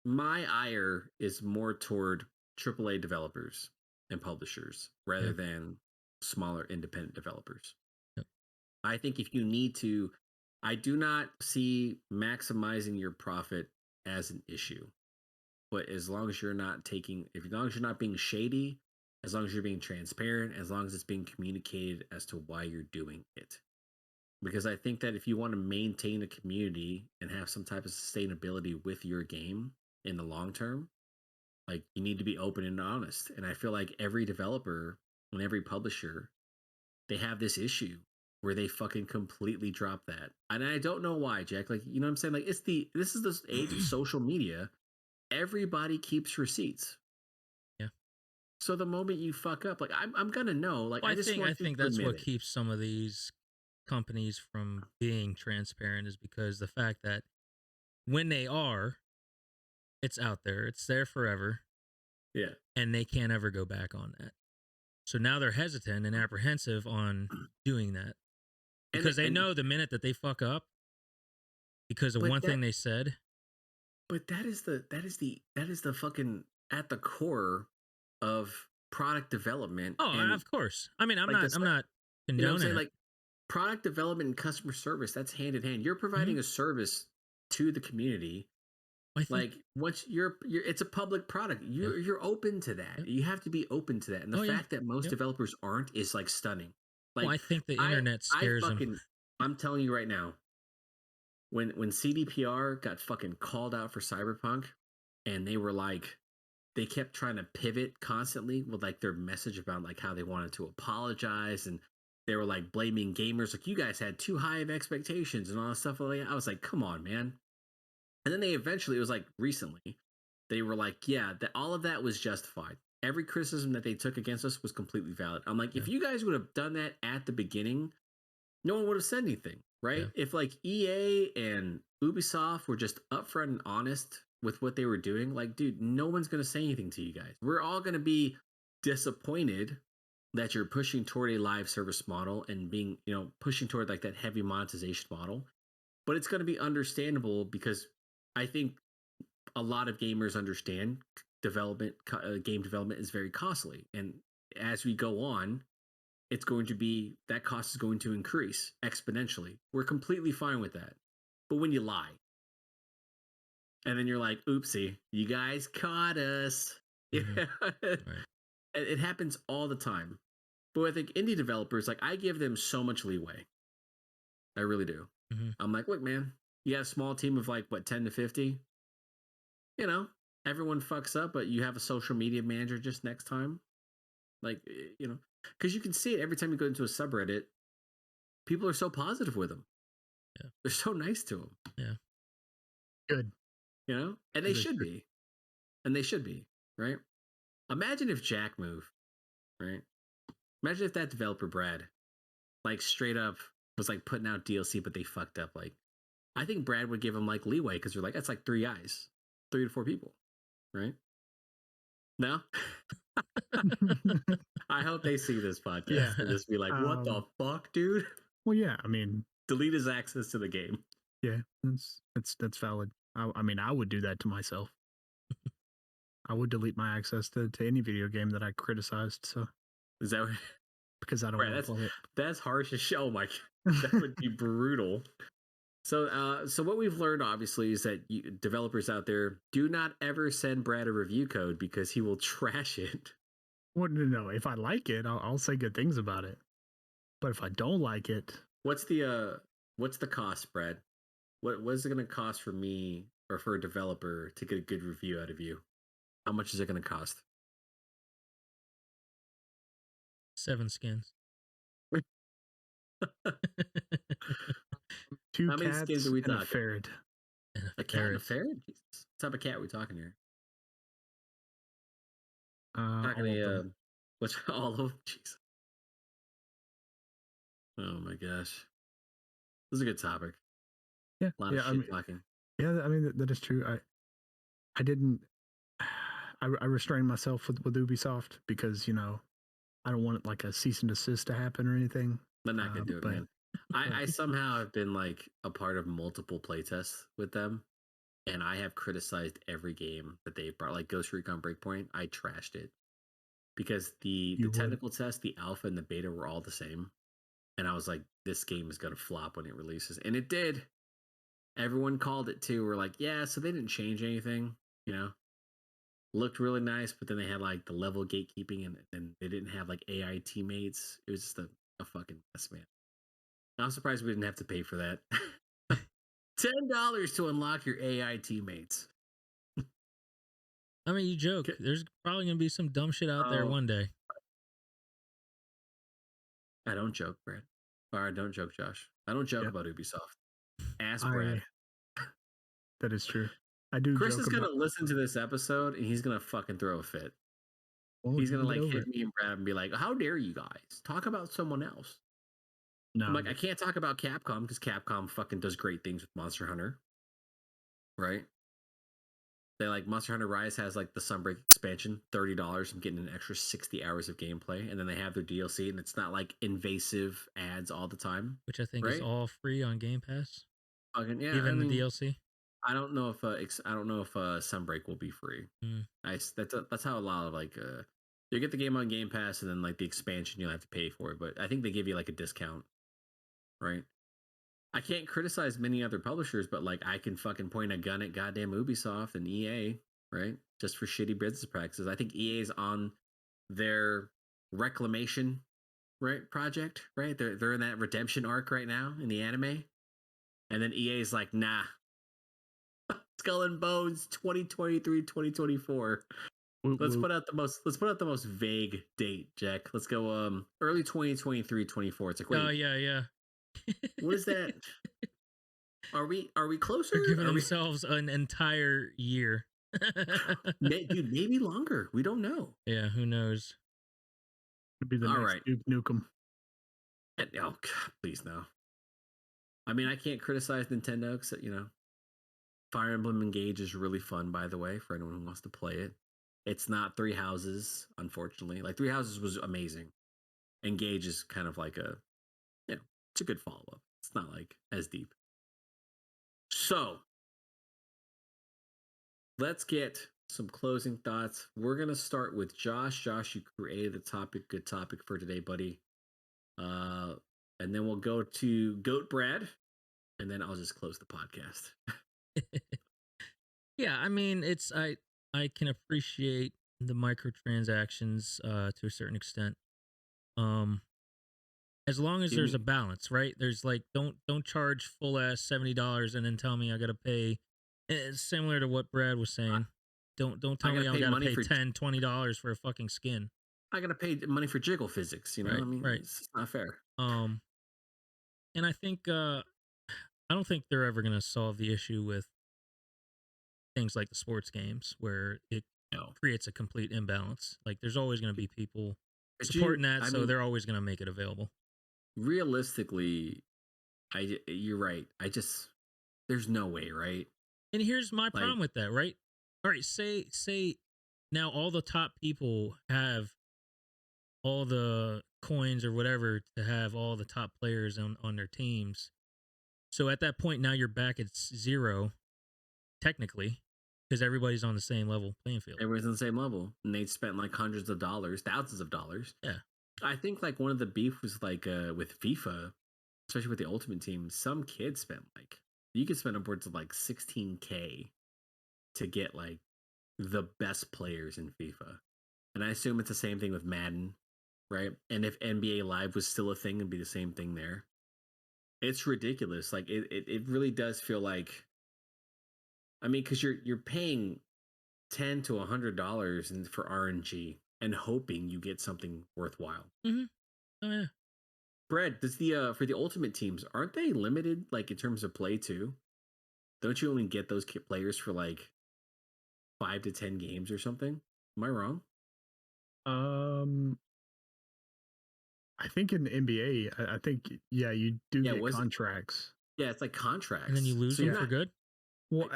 Speaker 1: my ire is more toward AAA developers and publishers rather
Speaker 2: Yeah.
Speaker 1: than smaller independent developers.
Speaker 2: Yep.
Speaker 1: I think if you need to, I do not see maximizing your profit as an issue. But as long as you're not as long as you're not being shady, as long as you're being transparent, as long as it's being communicated as to why you're doing it. Because I think that if you want to maintain a community and have some type of sustainability with your game in the long term, like you need to be open and honest. And I feel like every developer and every publisher, they have this issue where they fucking completely drop that. And I don't know why, Jack. Like, you know what I'm saying? Like this is the age of social media. everybody keeps receipts.
Speaker 2: Yeah.
Speaker 1: So the moment you fuck up, like I'm gonna know. Like
Speaker 2: Well,
Speaker 1: I just
Speaker 2: I
Speaker 1: want you
Speaker 2: think
Speaker 1: to
Speaker 2: that's
Speaker 1: admit
Speaker 2: what
Speaker 1: it.
Speaker 2: keeps some of these companies from being transparent is because the fact that when they are, it's out there, it's there forever,
Speaker 1: Yeah.
Speaker 2: and they can't ever go back on that. So now they're hesitant and apprehensive on doing that because they
Speaker 1: And
Speaker 2: know the minute that they fuck up because of
Speaker 1: but
Speaker 2: one
Speaker 1: that
Speaker 2: thing they said.
Speaker 1: but that is the fucking at the core of product development
Speaker 2: Oh,
Speaker 1: and
Speaker 2: of course. I mean,
Speaker 1: like
Speaker 2: I'm not
Speaker 1: you know what I'm
Speaker 2: condoning
Speaker 1: saying?
Speaker 2: it.
Speaker 1: Like product development and customer service, that's hand in hand. You're
Speaker 2: Mhm.
Speaker 1: providing a service to the community.
Speaker 2: I think.
Speaker 1: Like once you're it's a public product.
Speaker 2: Yeah.
Speaker 1: You're open to that.
Speaker 2: Yep.
Speaker 1: You have to be open to that. And the
Speaker 2: Oh yeah.
Speaker 1: fact that most
Speaker 2: Yep.
Speaker 1: developers aren't is like stunning.
Speaker 2: Well,
Speaker 1: Like
Speaker 2: I think the
Speaker 1: I
Speaker 2: internet
Speaker 1: I
Speaker 2: scares them.
Speaker 1: fucking I'm telling you right now, when CDPR got fucking called out for Cyberpunk and they were like they kept trying to pivot constantly with like their message about like how they wanted to apologize and they were like blaming gamers like you guys had too high of expectations and all that stuff like that. I was like, come on, man. And then they eventually, it was like recently, they were like, yeah, that all of that was justified. Every criticism that they took against us was completely valid. I'm like,
Speaker 2: Yeah.
Speaker 1: if you guys would have done that at the beginning, no one would have said anything, right?
Speaker 2: Yeah.
Speaker 1: If like EA and Ubisoft were just upfront and honest with what they were doing, like, dude, no one's going to say anything to you guys. We're all going to be disappointed that you're pushing toward a live service model and being, you know, pushing toward like that heavy monetization model. But it's going to be understandable because I think a lot of gamers understand game development is very costly. And as we go on, it's going to be that cost is going to increase exponentially. We're completely fine with that. But when you lie and then you're like, oopsie, you guys caught us.
Speaker 2: Mhm.
Speaker 1: Yeah.
Speaker 2: Right.
Speaker 1: It happens all the time. But I think indie developers, like I give them so much leeway. I really do.
Speaker 2: Mm-hmm.
Speaker 1: I'm like, look, man, you got a small team of like what 10 to 50. You know, everyone fucks up, but you have a social media manager just next time. Like, you know, because you can see it every time you go into a subreddit. People are so positive with them.
Speaker 2: Yeah.
Speaker 1: They're so nice to them.
Speaker 2: Yeah.
Speaker 3: Good.
Speaker 1: You know, and they should be, and they should be, right? Imagine if Jack moved, right? Imagine if that developer Brad, like straight up, was like putting out DLC, but they fucked up. Like, I think Brad would give him like leeway because they're like, that's like 3 guys, 3 to 4 people, right? No. I hope they see this podcast
Speaker 3: Yeah.
Speaker 1: and just be like, "What the fuck, dude?
Speaker 3: Well, yeah. I mean,
Speaker 1: Delete his access to the game."
Speaker 3: yeah, that's valid. I mean, I would do that to myself. I would delete my access to any video game that I criticized. So
Speaker 1: Is that
Speaker 3: because I don't
Speaker 1: right?
Speaker 3: want to play it.
Speaker 1: That's harsh as shell, Mike. That would be brutal. So what we've learned obviously is that developers out there do not ever send Brad a review code because he will trash it.
Speaker 3: Well, no. If I like it, I'll say good things about it. But if I don't like it,
Speaker 1: What's the cost, Brad? What is it going to cost for me or for a developer to get a good review out of you? How much is it going to cost?
Speaker 2: 7 skins.
Speaker 3: 2
Speaker 1: How many
Speaker 3: cats
Speaker 1: skins are we
Speaker 3: and a
Speaker 1: talking?
Speaker 3: ferret.
Speaker 2: And
Speaker 1: A cat and a ferret? Jesus. What type of cat are we talking here? Not
Speaker 3: All of
Speaker 1: gonna,
Speaker 3: them.
Speaker 1: what's all of them? Jeez. Oh my gosh. This is a good topic.
Speaker 3: Yeah,
Speaker 1: A lot of
Speaker 3: yeah. I
Speaker 1: shit
Speaker 3: mean,
Speaker 1: talking.
Speaker 3: yeah. I mean, that is true. I didn't. I restrained myself with Ubisoft because I don't want like a cease and desist to happen or anything.
Speaker 1: I'm not gonna do it,
Speaker 3: But
Speaker 1: man. I somehow have been like a part of multiple playtests with them, and I have criticized every game that they brought, like Ghost Recon Breakpoint. I trashed it because the
Speaker 3: you would.
Speaker 1: technical test, the alpha and the beta were all the same, and I was like, this game is gonna flop when it releases, and it did. Everyone called it too. We're like, yeah, so they didn't change anything, you know. Looked really nice, but then they had like the level gatekeeping and they didn't have like AI teammates. It was just a fucking mess, man. I'm surprised we didn't have to pay for that. $10 to unlock your AI teammates.
Speaker 2: I mean, you joke. There's probably gonna be some dumb shit out there one day.
Speaker 1: I don't joke, Brad. Or I don't joke, Josh. I don't joke about Ubisoft. Ask Brad.
Speaker 3: That is true. I do
Speaker 1: Chris
Speaker 3: joke
Speaker 1: is gonna
Speaker 3: about.
Speaker 1: listen to this episode and he's gonna fucking throw a fit.
Speaker 3: Well,
Speaker 1: He's
Speaker 3: you
Speaker 1: gonna
Speaker 3: can get
Speaker 1: like
Speaker 3: over
Speaker 1: hit
Speaker 3: it.
Speaker 1: me and Brad and be like, "How dare you guys talk about someone else?" I'm
Speaker 3: No,
Speaker 1: like, I can't talk about Capcom because Capcom fucking does great things with Monster Hunter, right? They like Monster Hunter Rise has like the Sunbreak expansion, $30. I'm getting an extra 60 hours of gameplay, and then they have their DLC, and it's not like invasive ads all the time,
Speaker 2: which I think is
Speaker 1: right?
Speaker 2: all free on Game Pass,
Speaker 1: Fucking yeah. I
Speaker 2: even the
Speaker 1: mean,
Speaker 2: DLC.
Speaker 1: I don't know if Sunbreak will be free.
Speaker 2: Mm.
Speaker 1: That's how a lot of like you get the game on Game Pass, and then like the expansion you'll have to pay for it. But I think they give you like a discount, right? I can't criticize many other publishers, but like I can fucking point a gun at goddamn Ubisoft and EA, right? Just for shitty business practices. I think EA is on their reclamation, right, project, right? They're in that redemption arc right now in the anime. And then EA is like, nah. Skull and Bones 2023, 2024.
Speaker 3: Woot
Speaker 1: Let's
Speaker 3: woot.
Speaker 1: put out the most vague date, Jack. Let's go early 2023, 24. It's like, wait,
Speaker 2: Oh yeah.
Speaker 1: what is that? Are we closer?
Speaker 2: They're giving
Speaker 1: Are we
Speaker 2: themselves an entire year.
Speaker 1: dude, maybe longer. We don't know.
Speaker 2: Yeah, who knows?
Speaker 3: Could be the
Speaker 1: All
Speaker 3: next
Speaker 1: right.
Speaker 3: Duke Nukem.
Speaker 1: Oh, God, please no. I mean, I can't criticize Nintendo because Fire Emblem Engage is really fun, by the way, for anyone who wants to play it. It's not Three Houses, unfortunately. Like Three Houses was amazing. Engage is kind of like it's a good follow up. It's not like as deep. So let's get some closing thoughts. We're gonna start with Josh. Josh, you created the topic. Good topic for today, buddy. And then we'll go to Goat Brad, and then I'll just close the podcast.
Speaker 2: Yeah, I mean, I can appreciate the microtransactions to a certain extent. Um, as long as
Speaker 1: Give
Speaker 2: there's
Speaker 1: me,
Speaker 2: a balance, right? There's like don't charge full ass $70 and then tell me I gotta pay. It's similar to what Brad was saying. Don't
Speaker 1: I
Speaker 2: tell me
Speaker 1: gotta
Speaker 2: I
Speaker 1: pay
Speaker 2: gotta
Speaker 1: money
Speaker 2: pay
Speaker 1: for
Speaker 2: $10, $20 for a fucking skin.
Speaker 1: I gotta pay money for jiggle physics. I
Speaker 2: Right,
Speaker 1: mean,
Speaker 2: right.
Speaker 1: it's not fair.
Speaker 2: Um, and I think I don't think they're ever gonna solve the issue with things like the sports games where it
Speaker 1: No,
Speaker 2: creates a complete imbalance. Like there's always gonna be people
Speaker 1: but
Speaker 2: supporting
Speaker 1: you,
Speaker 2: that,
Speaker 1: I
Speaker 2: so
Speaker 1: mean,
Speaker 2: they're always gonna make it available.
Speaker 1: realistically, you're right. There's no way, right?
Speaker 2: And here's my
Speaker 1: Like
Speaker 2: problem with that, right? All right, say now all the top people have all the coins or whatever to have all the top players on their teams. So at that point now you're back at zero technically because everybody's on the same level playing field.
Speaker 1: everyone's on the same level, and they spent like hundreds of dollars, thousands of dollars.
Speaker 2: Yeah.
Speaker 1: I think like one of the beef was like with FIFA, especially with the Ultimate Team. Some kids spent like you could spend upwards of like 16K to get like the best players in FIFA, and I assume it's the same thing with Madden, right? And if NBA Live was still a thing, it'd be the same thing there. It's ridiculous. Like it really does feel like. I mean, because you're paying $10 to $100 for RNG and hoping you get something worthwhile.
Speaker 2: Mm-hmm. Oh yeah.
Speaker 1: Brad, does the for the ultimate teams aren't they limited like in terms of play too? Don't you only get those players for like 5 to 10 games or something? Am I wrong?
Speaker 3: Um, I think in the NBA, I think you do
Speaker 1: Yeah,
Speaker 3: get
Speaker 1: was it?
Speaker 3: contracts.
Speaker 1: Yeah, it's like contracts,
Speaker 2: And then you lose
Speaker 1: so
Speaker 2: them
Speaker 1: you're
Speaker 2: for
Speaker 1: not.
Speaker 2: good
Speaker 3: Well,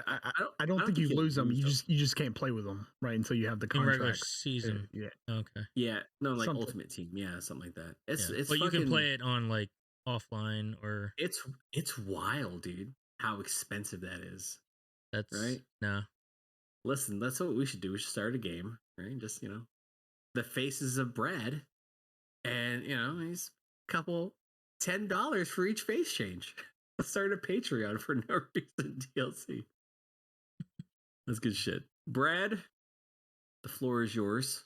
Speaker 3: I don't think you lose them. You just can't play with them, right? Until you have the
Speaker 2: in regular
Speaker 3: contracts.
Speaker 2: season.
Speaker 3: Yeah,
Speaker 2: Okay.
Speaker 1: Yeah, no, like
Speaker 3: something.
Speaker 1: ultimate team, yeah, something like that.
Speaker 2: Yeah.
Speaker 1: It's
Speaker 2: But you can
Speaker 1: fucking.
Speaker 2: play it on like offline or
Speaker 1: It's wild, dude. How expensive that is,
Speaker 2: that's
Speaker 1: right?
Speaker 2: nah.
Speaker 1: Listen, that's what we should do. We should start a game, right? Just the faces of Brad, and he's a couple $10 for each face change. Let's start a Patreon for no reason DLC. That's good shit. Brad, the floor is yours.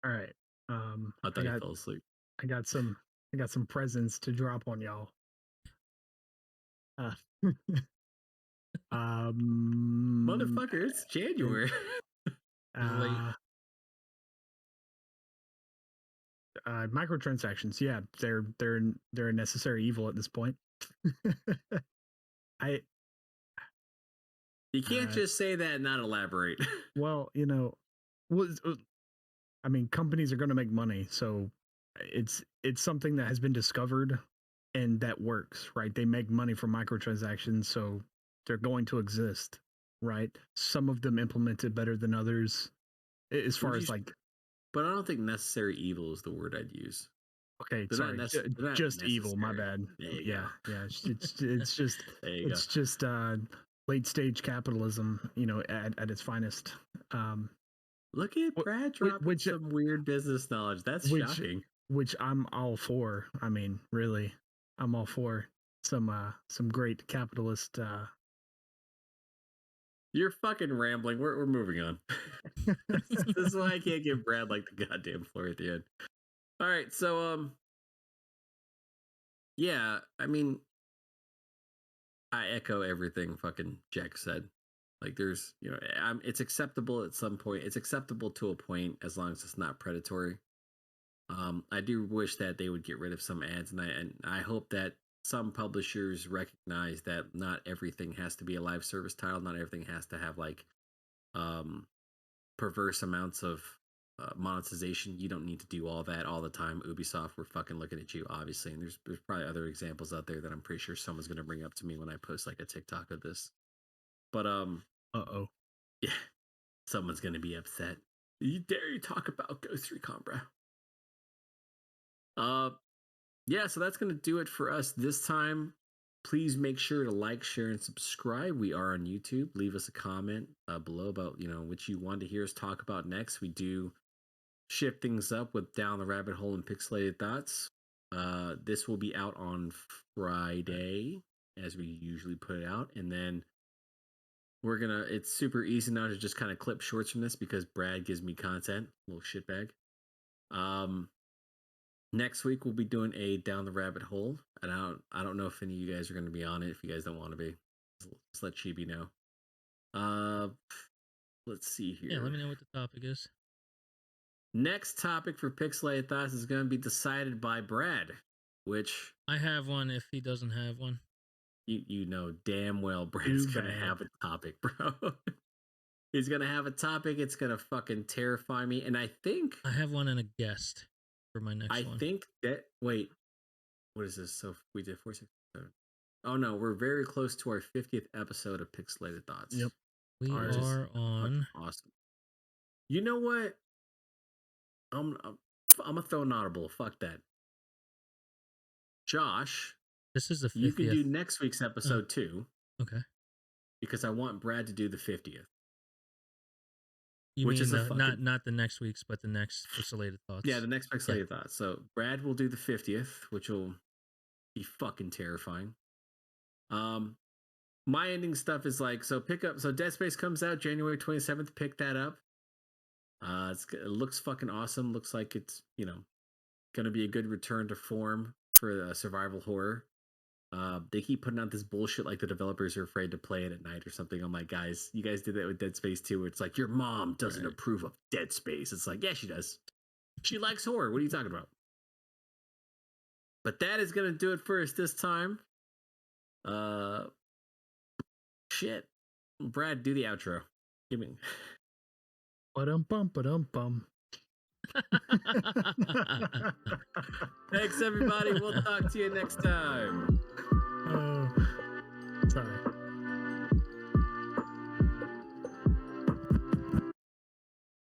Speaker 3: All right.
Speaker 1: I thought he fell asleep.
Speaker 3: I got some presents to drop on y'all. Uh,
Speaker 1: Motherfucker, it's January.
Speaker 2: Late.
Speaker 3: Microtransactions, yeah, they're a necessary evil at this point. I
Speaker 1: You can't just say that and not elaborate.
Speaker 3: Well, you know, was I mean, companies are going to make money, so it's something that has been discovered and that works, right? They make money from microtransactions, so they're going to exist, right? Some of them implemented better than others, as far as like.
Speaker 1: But I don't think necessary evil is the word I'd use.
Speaker 3: Okay,
Speaker 1: They're
Speaker 3: sorry,
Speaker 1: not they're not
Speaker 3: just evil. My
Speaker 1: necessary.
Speaker 3: bad.
Speaker 1: There you
Speaker 3: Yeah,
Speaker 1: go.
Speaker 3: yeah. It's just
Speaker 1: There you
Speaker 3: it's
Speaker 1: go.
Speaker 3: just late stage capitalism, you know, at its finest.
Speaker 1: Look at Brad dropping
Speaker 3: Which
Speaker 1: some weird business knowledge. That's shocking.
Speaker 3: which I'm all for. I mean, really, I'm all for some great capitalist.
Speaker 1: You're fucking rambling. We're moving on. This is why I can't give Brad like the goddamn floor at the end. All right, so yeah, I mean, I echo everything fucking Jack said. Like, there's, you know, it's acceptable at some point. It's acceptable to a point as long as it's not predatory. I do wish that they would get rid of some ads, and I hope that some publishers recognize that not everything has to be a live service title. Not everything has to have like um, perverse amounts of monetization. You don't need to do all that all the time. Ubisoft, we're fucking looking at you, obviously, and there's probably other examples out there that I'm pretty sure someone's gonna bring up to me when I post like a TikTok of this. But
Speaker 3: Uh-oh.
Speaker 1: yeah, someone's gonna be upset. You dare you talk about Ghost Recon, bro? Yeah, so that's gonna do it for us this time. Please make sure to like, share, and subscribe. We are on YouTube. Leave us a comment below about what you want to hear us talk about next. We do shift things up with Down the Rabbit Hole and Pixelated Thoughts. This will be out on Friday, as we usually put it out, and then it's super easy now to just kind of clip shorts from this because Brad gives me content, little shitbag. Next week we'll be doing a Down the Rabbit Hole, and I don't know if any of you guys are going to be on it. If you guys don't want to be, just let Chibi know. Let's see here.
Speaker 2: Yeah, let me know what the topic is.
Speaker 1: Next topic for Pixelated Thoughts is going to be decided by Brad, which
Speaker 2: I have one if he doesn't have one.
Speaker 1: You know damn well Brad's going to have a topic, bro. He's going to have a topic. It's going to fucking terrify me, and I think
Speaker 2: I have one and a guest for my next one.
Speaker 1: I think that wait, what is this? So we did 4, 6, 7. Oh no, we're very close to our 50th episode of Pixelated Thoughts.
Speaker 3: Yep,
Speaker 2: we are on.
Speaker 1: Awesome. You know what? I'm gonna throw an audible. Fuck that. Josh,
Speaker 2: This is the 50th.
Speaker 1: you can do next week's episode too.
Speaker 2: Okay.
Speaker 1: Because I want Brad to do the 50th.
Speaker 2: You which mean is not the next week's, but the next Pixelated Thoughts.
Speaker 1: Yeah, the next Pixelated Thoughts. So Brad will do the 50th, which will be fucking terrifying. My ending stuff is like, so Dead Space comes out January 27th. Pick that up. It looks fucking awesome. Looks like it's gonna be a good return to form for survival horror. They keep putting out this bullshit like the developers are afraid to play it at night or something. I'm like, guys, you guys did that with Dead Space 2, where it's like your mom doesn't approve of Dead Space. It's like, yeah, she does. She likes horror. What are you talking about? But that is gonna do it for us this time. Shit. Brad, do the outro. Give me.
Speaker 3: Ba-dum-bum.
Speaker 1: Thanks, everybody. We'll talk to you next time.
Speaker 3: Sorry.